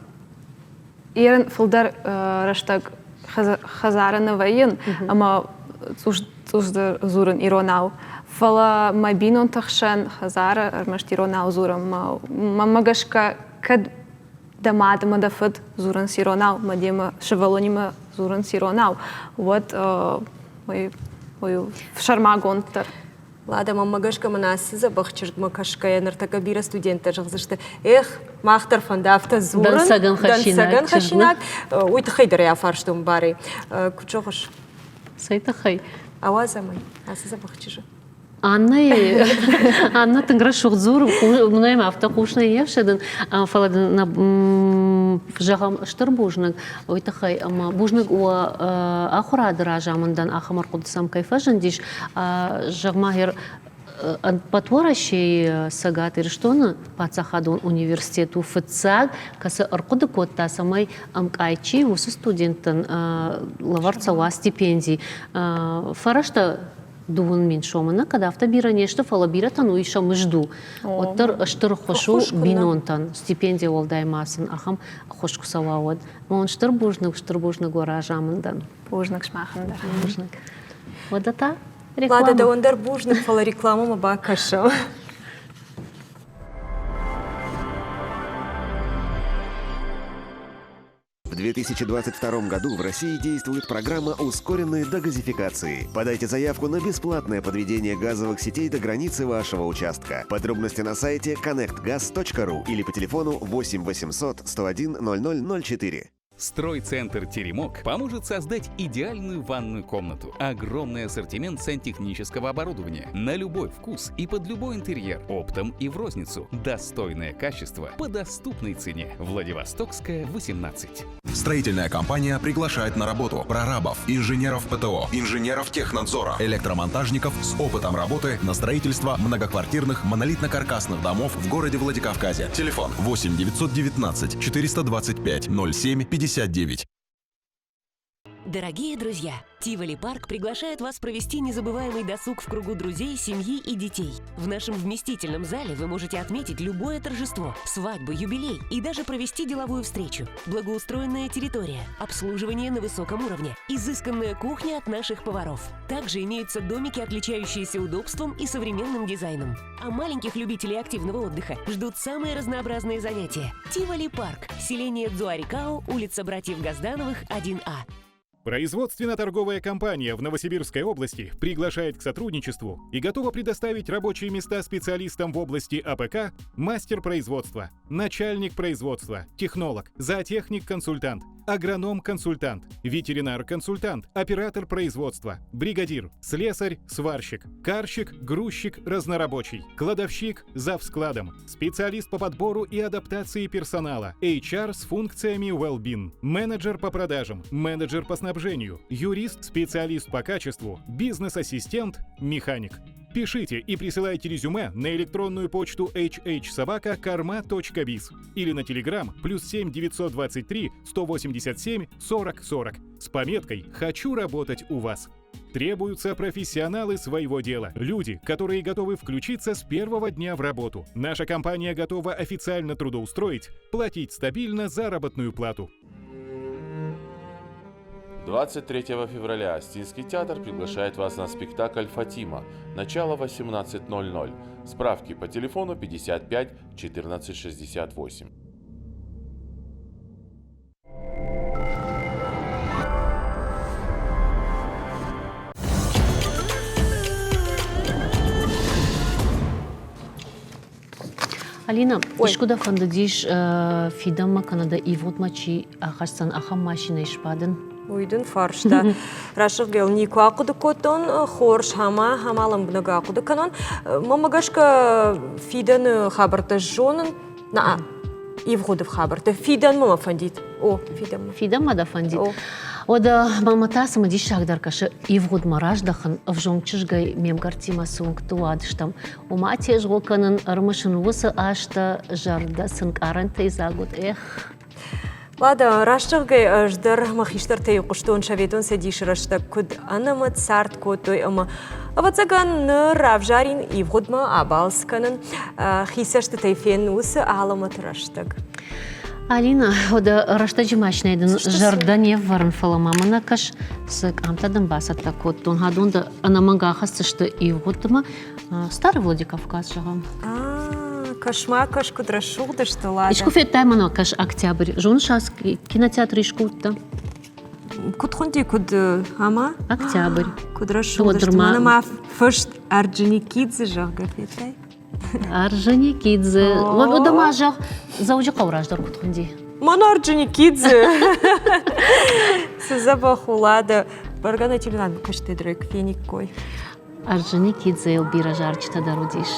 Ерен филдар раштаг хазарана вайын. Ама цуждар зуран иронау. Фала ма бинон тахшан хазара армашт иронау зуран. Мама гашка кад дамадама дафад зуран сиронау. Мадема шевалонима зуран сиронау. Вот мой шармагонтар. Лада, мамагашка манасы забахчырд макашка нартака бира студенттер жығзышты. Эх, мақтар фандафта зурын. Дансаган хашинак. Ойты хайдар я фарштум бары. Кучоғыш. Сайта хай. Ауазамай. Асы забахчыры. Анна тыңгра шуғзур, мұнайым авто қушна евшедін, фаладын жағам ұштыр бұжнық, ойтақай, бұжнық уа ақырадыр ажамындан ақымар құдысам кайфа жындиш, жағмағыр патворашей сагат ирштоны пацахадон университету фыцаг, касы ырқуды котта самай амкайчи, усы студенттен лаварцауа стипендий. Фарашта дуын мен шомына, когда автобира нешті фалабира тану иша мүжду. Оттар ыштыр хошу бинонтан стипендия олдаймасын, ахам хош кусалауад. Он штыр бужнық ора жамындан. Бужнық шмахындар. Бужнық. Одата реклама. Лада, да ондар бужнық фала рекламама бакаша. В 2022 году в России действует программа ускоренной дегазификации. Подайте заявку на бесплатное подведение газовых сетей до границы вашего участка. Подробности на сайте connectgas.ru или по телефону 8 800 101 0004. Стройцентр «Теремок» поможет создать идеальную ванную комнату. Огромный ассортимент сантехнического оборудования на любой вкус и под любой интерьер. Оптом и в розницу. Достойное качество по доступной цене. Владивостокская, 18. Строительная компания приглашает на работу прорабов, инженеров ПТО, инженеров технадзора, электромонтажников с опытом работы на строительство многоквартирных монолитно-каркасных домов в городе Владикавказе. Телефон 8 919 425 07 59. Дорогие друзья, Тиволи Парк приглашает вас провести незабываемый досуг в кругу друзей, семьи и детей. В нашем вместительном зале вы можете отметить любое торжество, свадьбу, юбилей и даже провести деловую встречу. Благоустроенная территория, обслуживание на высоком уровне, изысканная кухня от наших поваров. Также имеются домики, отличающиеся удобством и современным дизайном. А маленьких любителей активного отдыха ждут самые разнообразные занятия. Тиволи Парк, селение Дзуарикао, улица Братьев Газдановых, 1А. Производственно-торговая компания в Новосибирской области приглашает к сотрудничеству и готова предоставить рабочие места специалистам в области АПК, мастер производства, начальник производства, технолог, зоотехник-консультант, агроном-консультант, ветеринар-консультант, оператор производства, бригадир, слесарь, сварщик, карщик, грузчик, разнорабочий, кладовщик, завскладом, специалист по подбору и адаптации персонала, HR с функциями well-being, менеджер по продажам, менеджер по снабжению, юрист, специалист по качеству, бизнес-ассистент, механик. Пишите и присылайте резюме на электронную почту hh@karma.biz или на телеграм +7 923 187 40 40 с пометкой «Хочу работать у вас». Требуются профессионалы своего дела, люди, которые готовы включиться с первого дня в работу. Наша компания готова официально трудоустроить, платить стабильно заработную плату. 23 февраля Астинский театр приглашает вас на спектакль «Фатима». Начало 18:00. Справки по телефону 55 14 68. Алина, ишкуда фандадиш фидама Канада и вот мачи ахасан ахам машина ишпадын. Уйдун фаршта. Рашык гел нику акуды котон, хорш хамалам бнага акуды канон. Мамагашка фидан хабарта жонын. На, ивгудов хабарта. Фидан мама фандит. О, фидан. Фидан мада фандит. Ода маматасы мадиш шагдаркашы ивгуд мараждахын авжонгчышгай мемгартима сунгтуадыштам. Уматеш гоканын армышын высы ашта жарда сынкаран тейзагуд. Эх. Лада, рашчылгай ждар махиштар тей куштон шаветон садиш рашта куд анамат сарт котой ама авацаган равжарин ивгудма абалсканын хисашты тайфен усы аламат раштаг. Алина, ода раштаджи машинайдын жарданев варн фаламамана каш сык амтадын басатта коттон хадунда анаманга сышты ивгудма старый Владикавказ жагам. Кашма каш кудрашугда что ладно. Ишкуфет таймано каш октябрь. Жуншас кинотеатр ишкутта. Куд хунди куд ама? Октябрь. Кудрашугда что мана ма фышт Орджоникидзе жага фетай. Орджоникидзе. Вот дома жаг заужи каураждар кутхунди. Мана Орджоникидзе. Сызаба хулада. Баргана тилан каште дрек феникой. Орджоникидзе Элбира жарчта дарудиш.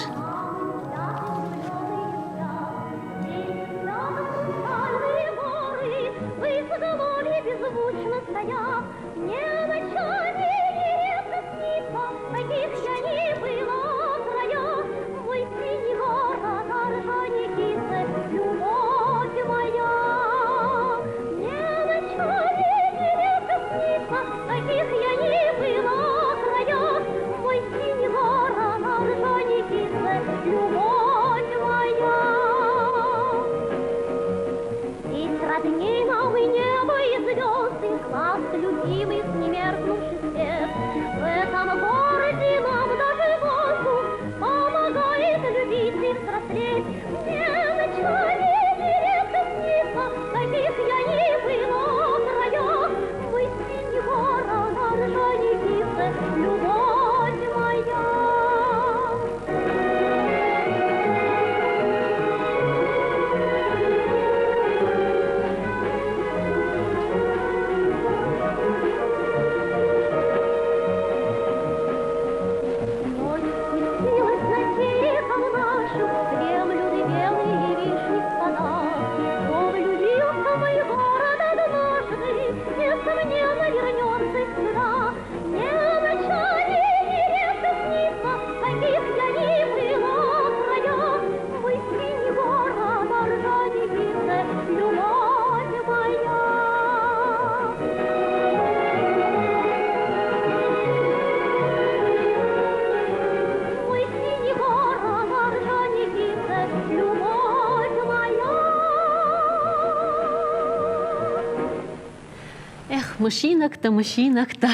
Машинакта.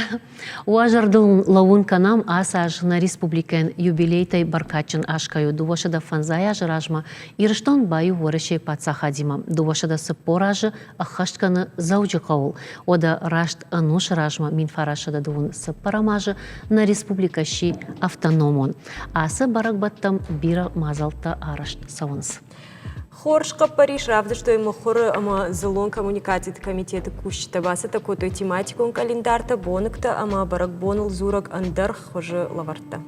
Уажардыл лаун канам асаж на республикен юбилейтай баркачын ашкаю дувашада фанзая жражма ирштон баю вореше пацахадима дувашада сыпоражы ахаштканы заужи каул ода рашт ануш ражма минфарашада дувун сыпарамажы на республикаши автономон асы баракбаттам бира мазалта арашт савынс. Хоршка Париж, равда, что ему хор залон коммуникации комитета кущита баса такой той тематику календарта боныкта, ама барак бонул зурак андар хоже лаварта.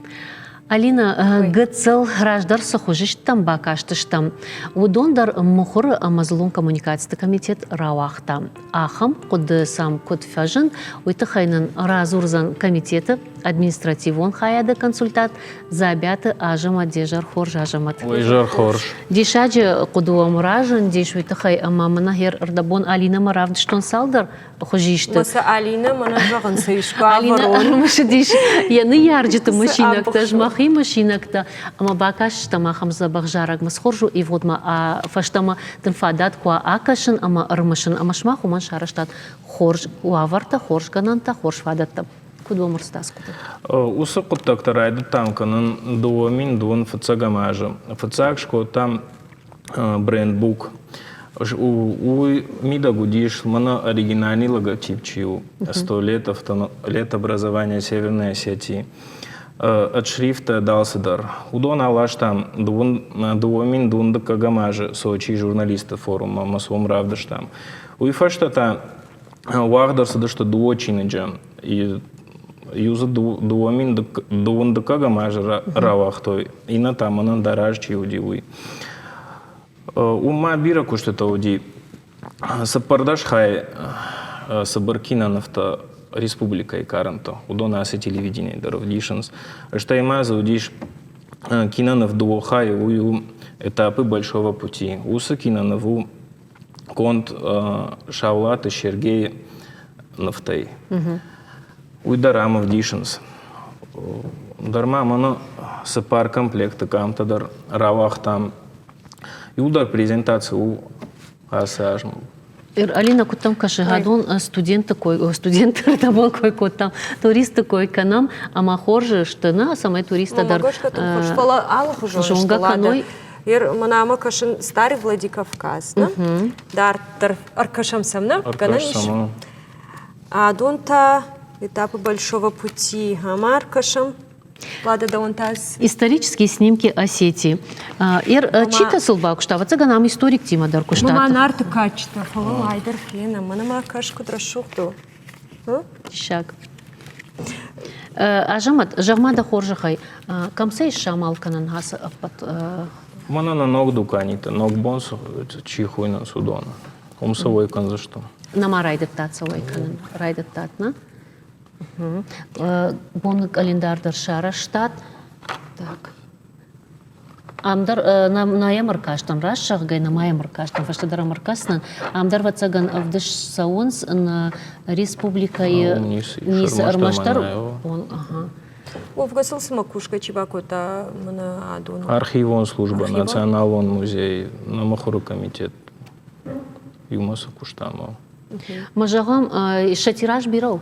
Алина, гыцел граждар сохожиштам бакаштыштам. Удондар мухор амазлон коммуникации комитет рауахта. Ахам код сам код фяжен уйтахайнын разурзан комитета административон хаяда консультат забяты ажама дежар хорж ажамат. Ой, жар хорж. Дишаджи кодуа муражен диш уйтахай амамана хер ардабон Алина маравдыштон салдар хожишты. Маса Алина мана жаган саишка Алина ворон. машидиш яны ярджиты машинак тажмах и машинакта, ама бакаштама хамза бахжарак масхоржу и водма а фаштама тенфадат куа акашин ама армашин амашмаху ман шараштат хорж уаварта хорж гананта хорж фадатта. Куда мурстаскута? Усы куттактар айды тамканын дуамин дуан фацагамажа. Фацагшко там брендбук. У МИДа гудиш мана оригинальный логотип чью 100 лет образования Северной Осетии. От шрифта Далсидар. Удон алаш там дуамин дунда кагамажа сочи журналиста форума масвом равдаш там. Уйфашта там вахдарса да что дуочинеджа и юза дуамин дунда кагамажа равахтой и на там она дараж чиуди уй. Ума бира куштата уди. Сапардаш хай сабаркина нафта республика и каранто. Удона асе телевидение даров дишенс. Что има заудиш кинанов дуохай у этапы большого пути. Уса кинанову конт Шавлата Сергей нафтай. Уйдарамов дишенс. Дарма мано сапар комплекта камта дар равах там. И удар презентацию у асажм. Алина кутам кашигадон студент такой, студент табон кой котам, турист такой канам, ама хорже штана самой туриста дар. Школа алых уже. Жонга каной. Манама кашин старый Владикавказ, да? Дар аркашам самна, кананиш. А донта этапы большого пути, ама аркашам. Ладно, да он таз. Исторические снимки Осетии. Чита сылбак что, вот это нам историк Тима Дарку что. Мама нарты качта, фала айдер фена, мана макашку драшухту. Шаг. Ажамат, жагмада хоржахай, камсей шамал канан хас апат. Мана на ног дуканита, ног бонс чихуй на судона. Умсовой кан за что? Нама райдет тат совой канан, райдет тат, на? Бон календардар шара штат. Так. Амдар на ямаркаштан расшагай на маямаркаштан фаштадар амаркаснан амдар вацаган авдыш саунс на республика нис армаштар он ага. О, в гасылсы макушка чебакота мана адуну. Архивон служба, националон музей, намахуру комитет. Юмаса куштамо. Мажагам шатираж бирау.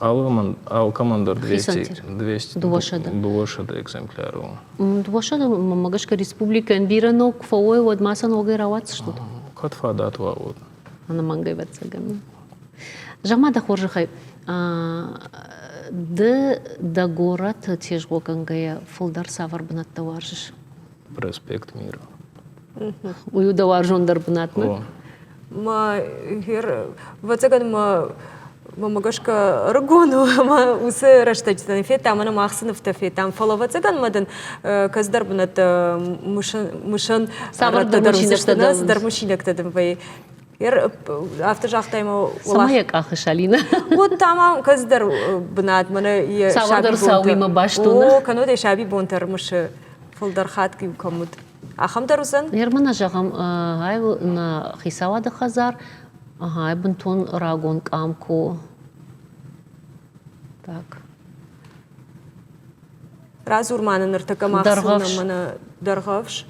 Ал командор 200 Дувашада экземпляров. Дувашада магашка республика бирано кфауэ вот маса ногай рават что. Катфа датва вот. Она мангай вацаган. Жамада хоржахай. Да город тежго кангая фулдар савар бнат таваржиш. Проспект Мира. Ую даваржондар бнатна. Ма хер вацаган ма магашка ргону ма усе раштачтан фета мана махсынов фетам фалавацаган мадан каздар бнат мышан саварда дармушинектадым бай. Автожахтайма самаяк ахышалина. Вот тамам каздар бнат мана савардар сауима баштуна. О, каноде шаби бонтар мышы фулдар хатки камут. Ахамдар узан? Ермана жагам ай на хисавада хазар. Ага, бунтон рагон камку. Так. Разурмана ныртака махсына мана даргавш.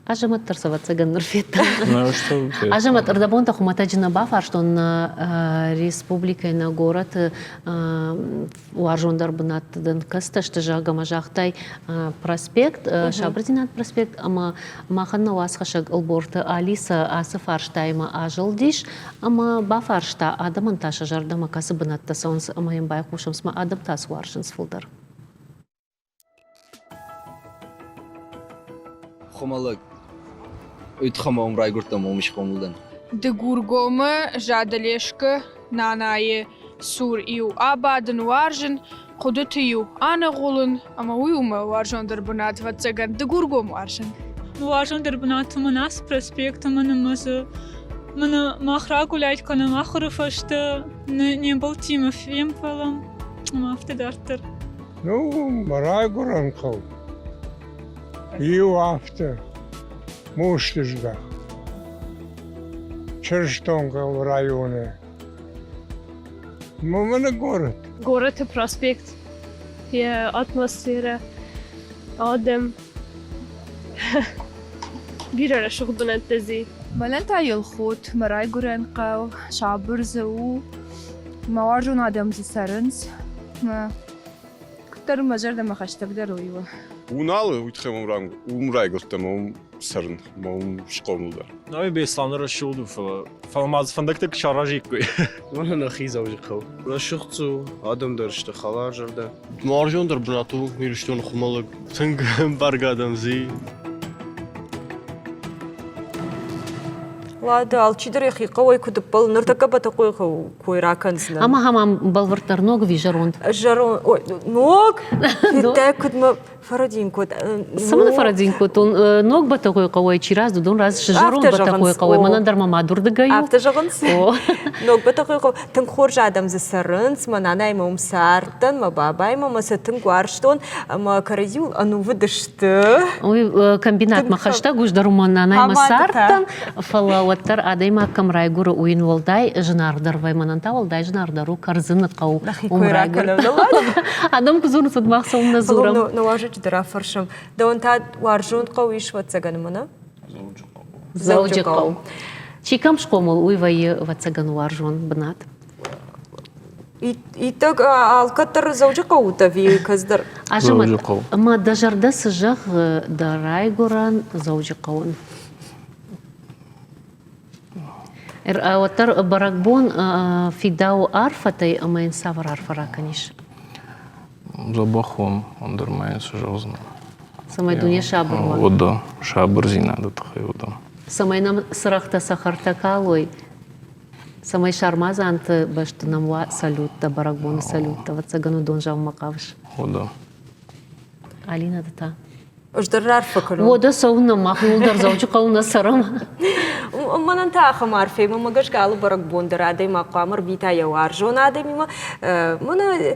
Ажамат тарсавацаган нырфетта. Ажамат ардабонта хуматаджина бафар, что на республика и на город уаржондар бнат ден каста, что жагама жахтай проспект, шабрдинат проспект, ама маханна уасхашаг алборта Алиса асыфарштайма ажылдиш, ама бафаршта адаманташа жардама касы бнат тасаунс амаем байкушамсма адам тас уаршынс фулдар. Хомалак. Үйтхама райгуртам омиш хомулдан. Дегургома жадалешка нанае сур иу абадын варжын кудытыю ана голын ама уюма варжондар бунат ватсаган дегургом варжын. Варжондар бунат манас проспект манамазы мана махра гулять кана махрыфашта не был тимов емпалам мафтедартер. Ну, райгуран кал. Иу афтер. Муштыжда. Черштонга в районе. Мы город. Город и проспект. И атмосфера. Адам. بيرا شغل بنتزي ملنتا يلخوت مراي قرنقاو شعبر زو موارجون آدم زسرنس ما كتر مجر دم خشتك درويوه Unalı uytxamam rang umray gottam sarın mom şkolmulda. Noi beslanır şoldu falmaz fındıktık şarajik koy. Ona naxiza ujqaw. Rashxtu adam darishta xalar jarda. Marjon dar bunatu mirishton xumalık. Tınk bargadam zi. Ладно, алчидер қой күдіп бұл нұртақа бата қой ракансына. Ама хамам балвартар ног ви жарон. Жарон, ой, ног? Фетте күдімі фарадин код. Самана фарадин код, он ног бата қой чираз, дудон раз жарон бата қой. Манандар мама дурдыгаю. Автожағынс. Ног бата қой. Тың қор жадам зісарынс, мананай мом сартын, ма бабай мамасы тың гуарштон, ма каразил ану выдышты. Ой, комбинат махашта гуждару мананай ма сартын, фала Оттар адайма камрайгуру уин волдай жнардар ваймананта волдай жнардару карзыны қау умрайгур. Адам кузурн судмақсым назурам. Ну важыч дыра фаршым. Да он та варжун қау иш ватсаганы мына? Заужы қау. Чикам шқомыл уйвайы ватсаганы варжун бнат. Итак, алкаттар заужы қау тави каздар? Ажымат, ма дажарда сыжақ дарайгуран заужы қауын. Отар баракбон фидау арфатай амайн савар арфараканиш. Забахом, андермайн сужозно. Самай дуня шабырма. Ода, шабыр зинады тахай ода. Самай нам сырахта сахарта калой. Самай шармазанты башты намва салютта, баракбон салютта. Вот цагану донжав макавш. Ода. Алина дата. Ождырар факалу. Ода сауна махнулдар заучу кауна сарам. Манан таха марфе, мама гашкалу баракбон драдай макамар бита я варжон адай мимо. Мана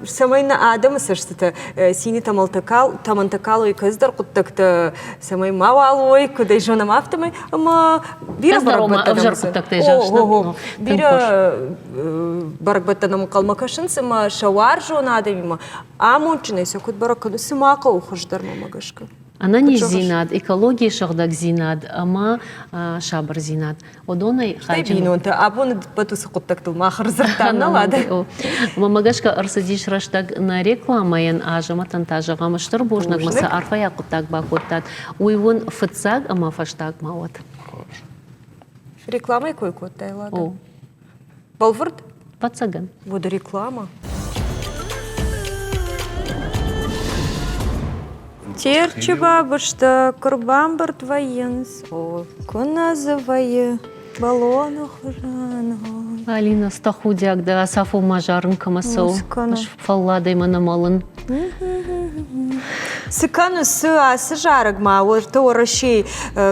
самайна адам саштата сини тамантакалу и каздар куттакта самай мавалой кудай жона мафтамай, ама бира баракбаттанам. Бира баракбаттанам калмакашын сама шавар жона адай мимо. Амончине сакут баракаду симака ухаждар мама гашка. Она не зинад, экология шагдак зинад, ама шабар зинад. Одонай хайджин. Бинонта, абон батус куттактыл махар зартана лада. Мамагашка арсадиш раштаг на рекламаен ажама тантажа гамаштыр божнак маса арфая куттак бакуттат. Уйвон фыцаг ама фаштаг мават. Реклама кой куттай лада. Балвард? Пацаган. Вот реклама. Терчи бабушка, курбан бар твоенс, о, называя баллонах жан. Алина стахудяк да сафу мажарын камасау. Фалладай манамалын. Сыкану сы жараг ма, вот то раши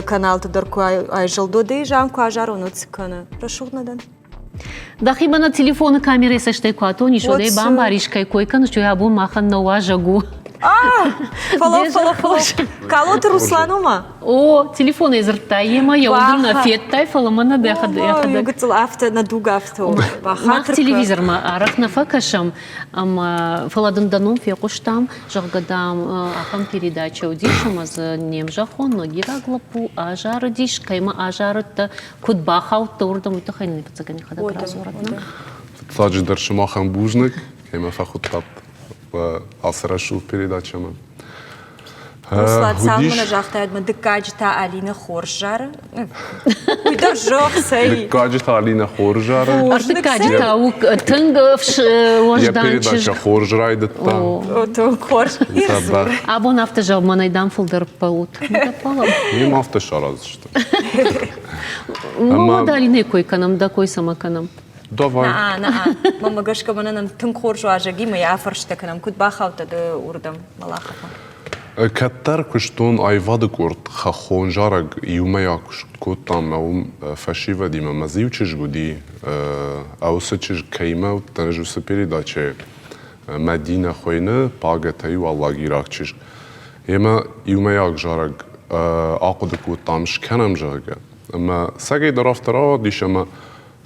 канал тудорку айжалду да и жанку ажару но сыкана. Прошу надан. Дахи бана телефоны камеры саштай куато нишо да и бамбаришкай койкан, что я бун махан нова жагу. Фало. Калот Русланума? О, телефон из рта ема, я удобно феттай, фаламана дехады. Я говорю, авто на дуга авто. Мах телевизор ма, арахна факашам, фаладан данум фекуштам, жагадам ахам передача удишам, аз нем жахон, но гираглапу, ажар диш, кайма ажарыта, кудбахау турдам, это хайны пацагани хада разворотна. Тадждар шамахан бужник, кайма фахуттат. Асрашу передачама. Руслан салмана жахтает ма декаджта Алина Хоржар. Уйдар жох сай. Декаджта Алина Хоржар. Декаджта ук тынгавш вождан. Я передача Хоржар идет там. Ото Хорж. Абон автожал манайдан фолдер паут. Нем автошараз что. Ну да Алина койканам да кой самаканам. Давай. Мама гашка мананам тын Хоржу ажаги ма я фарштаканам куд бахаута да урдам малахафа. Каттар куштон айвады курт хахон жараг юмая кут там аум фашива дима мазив чиж гуди ауса чиж кайма танжуса передаче Медина хойны пагатаю Аллах гирак чиж. Ема юмая жараг акуды кут там шканам жарага. Ама сагай драфтара дишама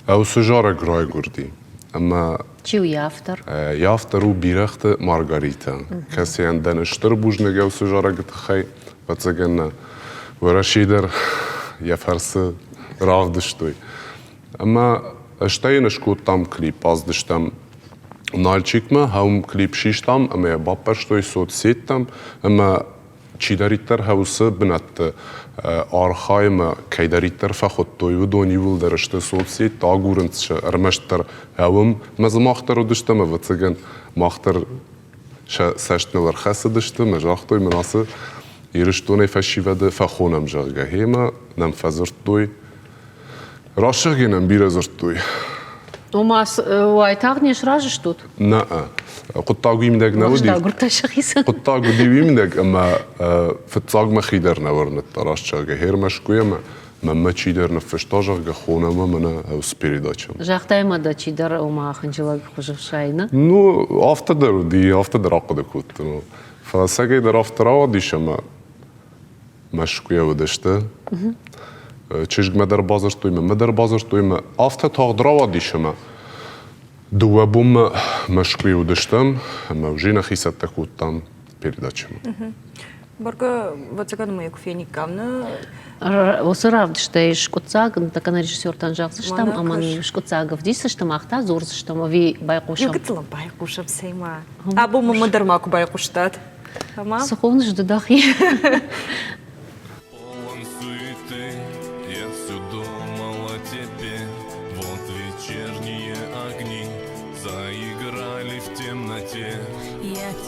ауса жараг рай гурди. Ама Чиу яфтар? Яфтару бирахты Маргарита. Каси анданы штыр бужнеге ауса жарагы тахай бацагана варашидер яфарсы равдыштой. Ама штайнаш кут там клип аздыштам Нальчикма, хаум клип шиштам, ама я баппаштой соцсеттам, ама чидариттар хаусы бинатты архайма кайдариттар фахоттой удони вылдарышты соцсет тагурынтшы армаштар хаум мазмахтар удыштам, ава цыган махтар саштнылар хасыдышты, мажахтой мынасы ирыштоной фашивады фахонам жага хема, нам фазырттой рашыгенам биразырттой. Умас уайтаг не шражешь тут? نعم قطع قيمدك نودي قطع قيمدك أما في الطاق ما خيدرنا ورنا التراش شاقة هير مشكوية ما تشيدرنا في شتاجة خونا ما منا أو سبيريداتشم جاختاي ما دا تشيدر أو ما خنجلاك خجف شاينا؟ نو أفتدر دي أفتدر عقد كوت فساقي در أفترا دي شما مشكوية ودشته چشگ مدر بازرتویم مدر بازرتویم آفت تاغدرا دي شما دوابوم مشكوي ودشتم موجينا خيسة تكوتام передачам. Барга вацаган моя кофейник кавна. Осырав диштай шкуцаг, такана режиссер танжаксы штам, аман шкуцагов дисты штам ахта зорсы штам, ави байкушам. Югытла байкушам сейма. Абу мамадармаку байкуштат. Суховны жды дахи.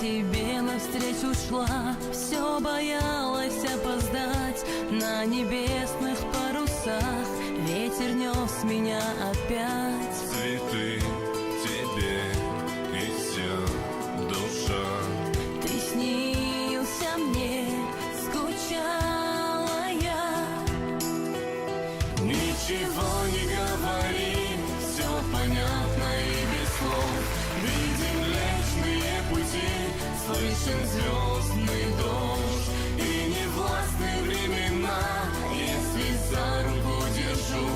тебе навстречу шла, все боялась опоздать. На небесных парусах ветер нес меня опять. Цветы тебе и вся душа. Ты снился мне, скучала я. Ничего не говори, все понятно и без слов. Видим Млечные Пути, слышен звездный дождь. И не властны времена, если за руку держу.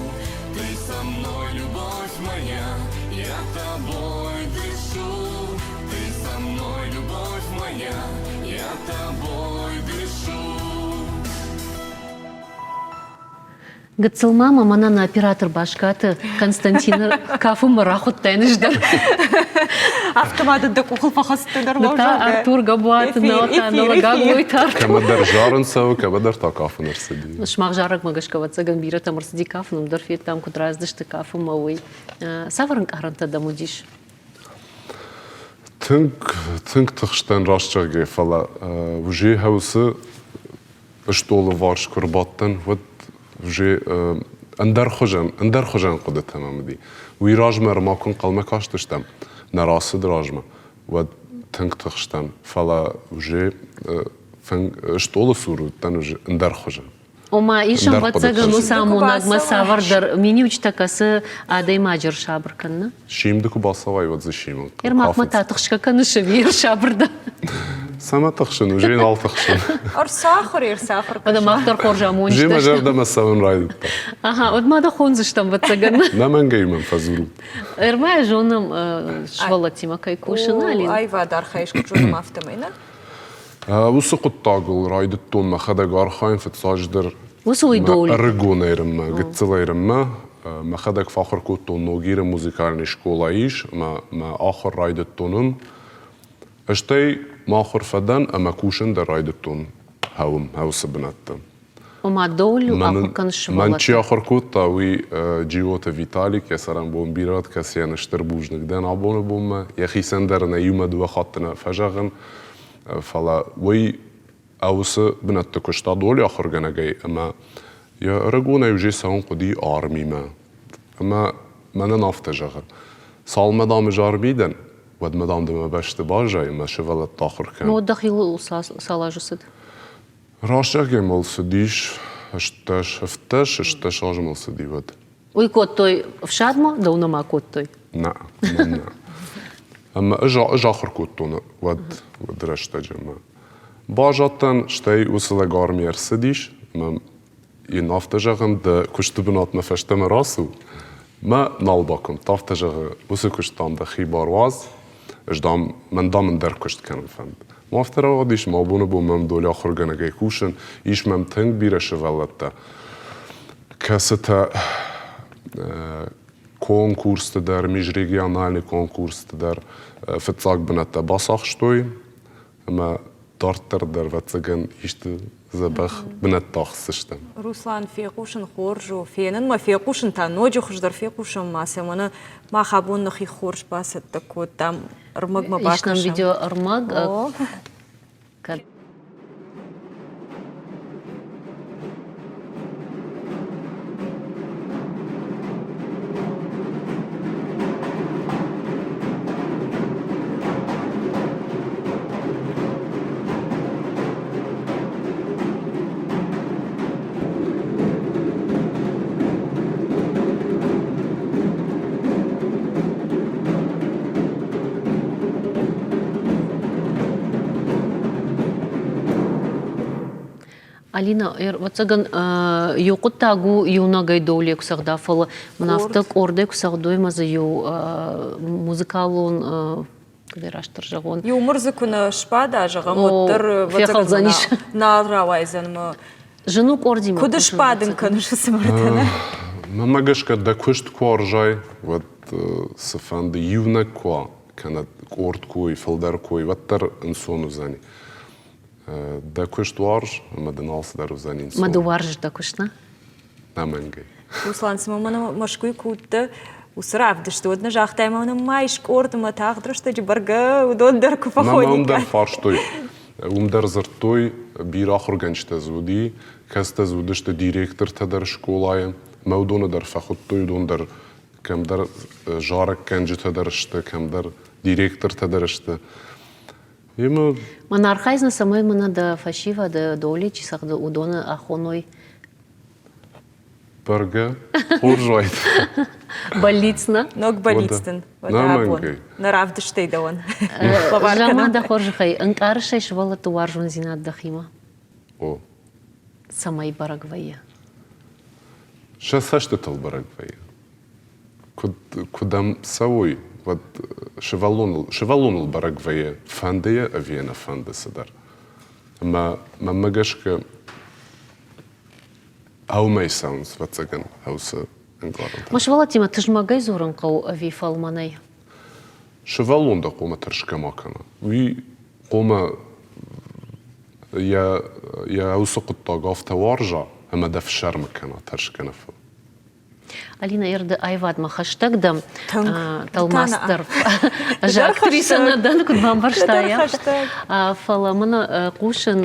Ты со мной, любовь моя, я тобой дышу. Ты со мной, любовь моя, я тобой дышу. Гыцылмама манана оператор башкаты Константина кафу марахот тайныждар. Автоматы да кухол фахастыдар Ната Артур Габуат, ната налагагуйтар. Кабадар жарынса, кабадар такафы нарсыди. Шмак жарак магашкава цаган бира тамарсыди кафным дорфет там кудраздышты кафу мауи. Саварын каранта дамудиш. Тынк тахштан рашчаге фала уже хаусы штолы варш курбаттан вот уже اندر خجان قد تمام دي ويراجمر ما كن قلما كاشتشتم نراسد راجمه و تنك تخشتم فلا وجه فن اشتول سورو تنج اندر خجان Ома ишам ватсага ну саму нагма савардар мини учтакасы адай мажыр шабырканна. Шимды кубасавай вот за шимын. Ермак мата тахшка канышы вир шабырда. Сама тахшын, уже нал тахшын. Ор сахар. Ода махтар хоржа мончта. Жима жарда масавын райдыт. Ага, од мада хонзыштам ватсаган. Намен геймен фазуру. Ерма жонам швалатима кайкушын алин. Айва дархайш кучуным автомайна. وسو قطاقل رايد التون ما خدا قارخاين في تصاجدر وسو يدول رجونا يرمى قتلا يرمى ما خدك فاخر كوتون نوغير موزيكالني شكولا ايش ما اخر رايد التونن اشتي ما اخر فدان اما كوشن در رايد التون هاو سبنات وما دول واخر كان شوالات من شي اخر كوتا وي جيوتا فيتالي كسران بوم بيرات كسيان اشتربوج نقدان عبون بوم يا اخي سندرنا يوم دوا خاطنا فجاغن فلا وي اوس بنت كشتا دول اخر جنا جاي اما يا رجونا يجي سون قدي ارمي ما اما ما نافت جغل صال مدام جاربيدن ود مدام دم باش تباجا ما شغل الطاخر كان مو دخيل صلاجسد راشا جمال سديش اشتاش اجمل سدي ود وي كوتوي فشادما دونا ما كوتوي نعم اما اجا اخر كوتون ود رشتا جما باجاتن شتي وصل غارمير سديش ما ينافتجغم د كشتبنات نفشتم راسو ما نالباكم تافتجغ وسو كشتام د خيبارواز اجدام من دام در كشت كان فند ما افترا وديش ما بونو بو مم دول اخر گنا گي كوشن ايش مم تنگ بيره شغلتا كاستا конкурс در межрегиональный конкурс در فتزاق بنتا باساخ شتوي اما دارتر در واتساقن ايشت زبخ بنتا خصشتم روسلان في قوشن خورجو فينن ما في قوشن تانوجو خجدر في قوشن ما سمنا ما خابون نخي خورج باسد تكو تام رمق ما باكشم اشنام فيديو ارمق Алина, ватсаган юқут тагу юна гайдоуле кусагда фала мнафтак орде кусагдой маза ю музыкалун кадераштыр жагон. Ю мурзыкуна шпада жагам оттыр ватсаган на равайзан. Женук ордима. Куда шпадын канышы сымыртана? Мамагашка да кушт куаржай вот сафанды юна куа канат орд куй фалдар куй ваттар инсону зани. Да кушт варж, маденалс дару зани инсону. Маду варж да кушна? Намангай. Руслан, сама мана машкуй кутта وصراف دشتودنا جاختاي ما مايش كورد ما تاخدرش تجي برقة ودون دركو ما فخوني مدر فارشتوي ومدر زرتوي بير آخر جنش تزودي كاس تزودش ديريكتر تدر شكولاي ما ودون در فخطوي دون در كم در جارك كنج تدرشت كم در ديريكتر تدرشت يما من архаизна самой мана да фашива да доли чисах да удона ахоной برقة ورجعت больницна نوك болицтен نعم نرافد شتي دون жама да хоржхай анкаршай швала туаржун зинат да хима о самай барагвая شو ساشت البرقة كدام سوي вот شفالون البرقة فاندية أفينا فاند صدر ما مجاشك أو ما يساونس واتسجن أو س إنقارن مش والله تيما تجمع زورن قو أفي فالماني شفالون ده قوم ترشك ماكنا وي قوم يا أو سقط طاقة توارجع أما ده في الشرم كنا ترشك نفو Алина ерді айвадма хаштагдам талмастыр жактриса надан кудбам барштая фала мына кушын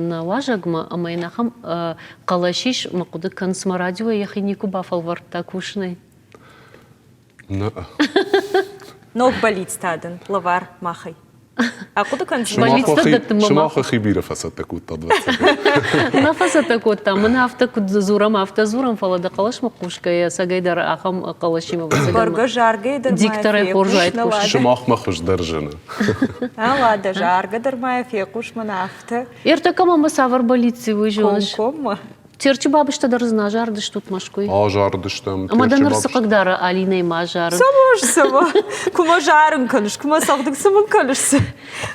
на важагма амайнахам калашиш макуды консма радио яхинику бафал варта кушны نوك болит стаден лавар махай أقول كان شماخ خبيرة فستكون تضبط نفستكون من هفتكود زورم هفته زورم فلا دقلش مقوشك يا سجيدر أخم قلاشي ما بس برجع جارجي در ديكتور خورجايت شماخ ما خوش درجنا لا ده جارجي در ما في قوش من هفته يرتكم مسافر بليتسي ويجونش كم تيرчи бабышта да разна жардыш тут машкой. Жардыш там. Ама да нырсы когда Алина и ма жарын. Само. Кума жарын калыш, кума сагдык самын калышсы.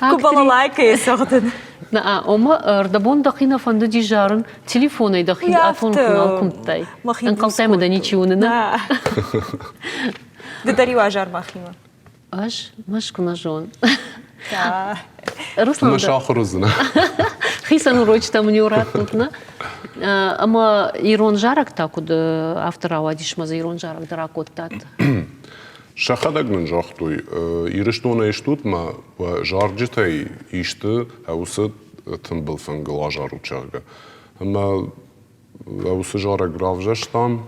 Кубала лайка е сагдын. Ама ардабон дахина фанды ди жарын телефоной дахин афон кунал кумтай. Анкалтайма да ничего не на. Да дарила жар махима. Аж машкуна жон. Руслан. Машах рузна. Хисан урочта мне уратнутна. Ама ирон жарак такуд автора авадишма за ирон жарак даракоттат. Шахадагнын жахтуй ириштона иштутма жарджитай ишты аусы тымбыл фангла жаручага. Ама аусы жарак гравжаштан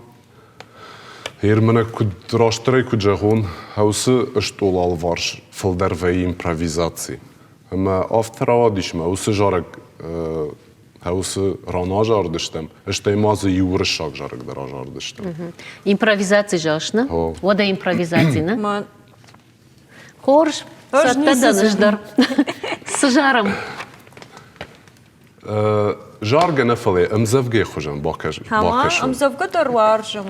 Ермена куд раштрай куд жахон аусы иштол алварш фылдарвей импровизации. Ама автора авадишма аусы жарак Аусы рана жардыштым. Эштэй мазы юрышак жарык дара жардыштым. Импровизация жашна? Ода импровизация, на? Хорш, саттаданышдар. С жаром. Жарга нефале, амзавге хожам бакаш. Хама, амзавга дарваржам.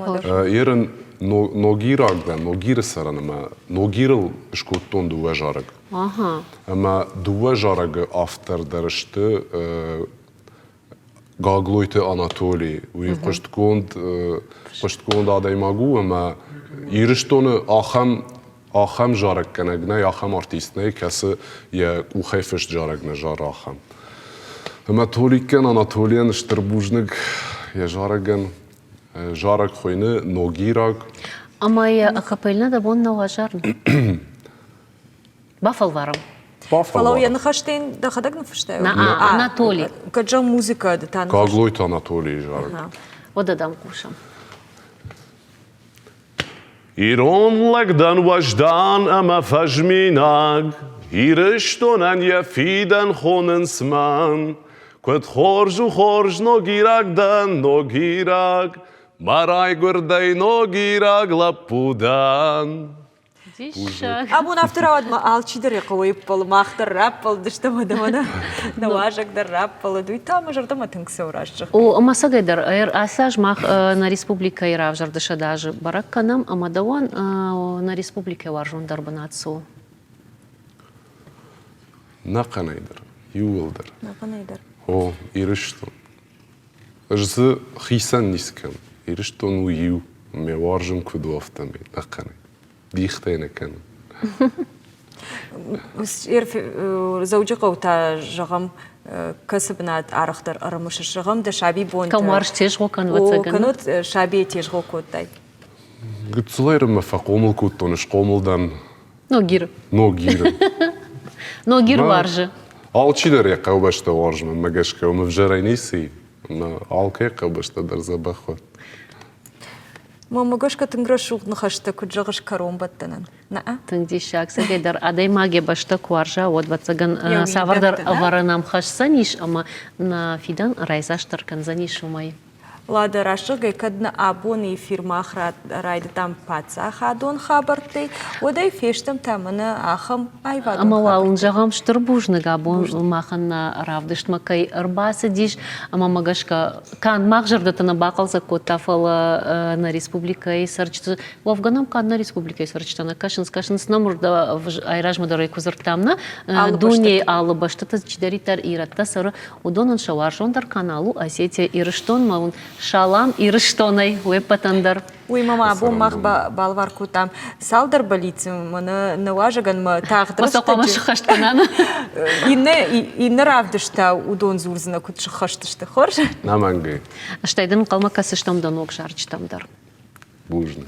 Ерен ногирак да, ногир саранама, ногирл шкоттон дуа жарык. Ага. Ама дуа жарык автор дарышты Gaglojte Anatoli, u qështkond adaj magu, ama irishtone axam jarek kenegne, axam artistne, kese je u xefisht jarek ne jar axam. Ama toliken Anatolien shterbužnik je jarek khojne, nogirak. Ama je akapelna da bon nova jarn. Bafal varam. فلو ينخشتين ده خدك نفشته. أناتولي. كجا موسيقى ده تان. كاغلويت أناتولي جارك. وده دام كوشم. إيرون لقدان وجدان أما فجميناق إيرشتون أن يفيدن خونن سمان كد خورج نوغيراق دان نوغيراق ماراي قردي نوغيراق لبودان أبو نفتر أود ما ألشي در يقويبل ما أختر رابل دشت ما دمنا نواجك در رابل دوي تام جرد ما تنكسو راشج. أو أما سجدر أساج مخ на республика Ирав жардыша даже баракканам ама даван на республике варжон дарбанацу. Нақанайдыр, юылдыр. Нақанайдыр. О, ирыштон. Ажзы хисан нискан. Ирыштон уйу. Ме варжон кудуафтаме. Нақанай. ديختينا كان زوجي قوتا جغم كسبنات أرختر أرمش الشغم ده شعبي بون كم ورش تيجو كان وتسجن كانت شعبي تيجو كوتاي Гыцлайрым фақомыл куттоныш қомылдан. Ну, гир. Но гир. Но гир варжы. Алчидер я қаубашта варжман, магашка, умы вжарайниси. Алкай қаубашта дарзабахот. Мамагашка тынграшуғны қашты күджағыш каром баттанан. Тыңди шакса гайдар адай маге башта куаржа от бацаган савардар варанам хашса ниш, ама на фидан райзаштар канзаниш умай. Лада рашыгай кадна абоны фирмах райды там паца хадон хабарты, одай фештам таманы ахам айвадон. Ама валын жағам штыр бужныга абон маханна равдышт макай ырбасы диш, ама магашка кан махжардатына бақалса коттафала на республикай сарчты. Вовганам кан на республикай сарчтана кашынс намурда айражмадар айкузыртамна дуне алы баштата чидаритар иратта сары удонын шаваршондар каналу Осетия ирыштон маун шалам ирыштонай веб-патандар. Уй, мама, або мах балварку там салдар балицым, мана наважаган ма тағдырышты. Масақама шықаштананы. Инны равдышта удон зурзына күт шықаштышты, хорш? Намангай. Штайдын қалма касыштамдан оқ жарчтамдар. Бужны.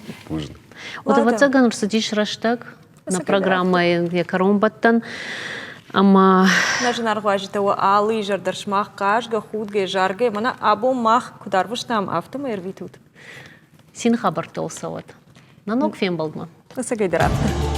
Удавацаган урсадиш раштаг на программай якаромбаттан. Ама... Нажын арғажыта о алы жардаршмақ қашға худға жарға, мана або мақ күдарвыштам автома ервитут. Син хабар толса от. Нанок фем балдма. Насагайдар автор.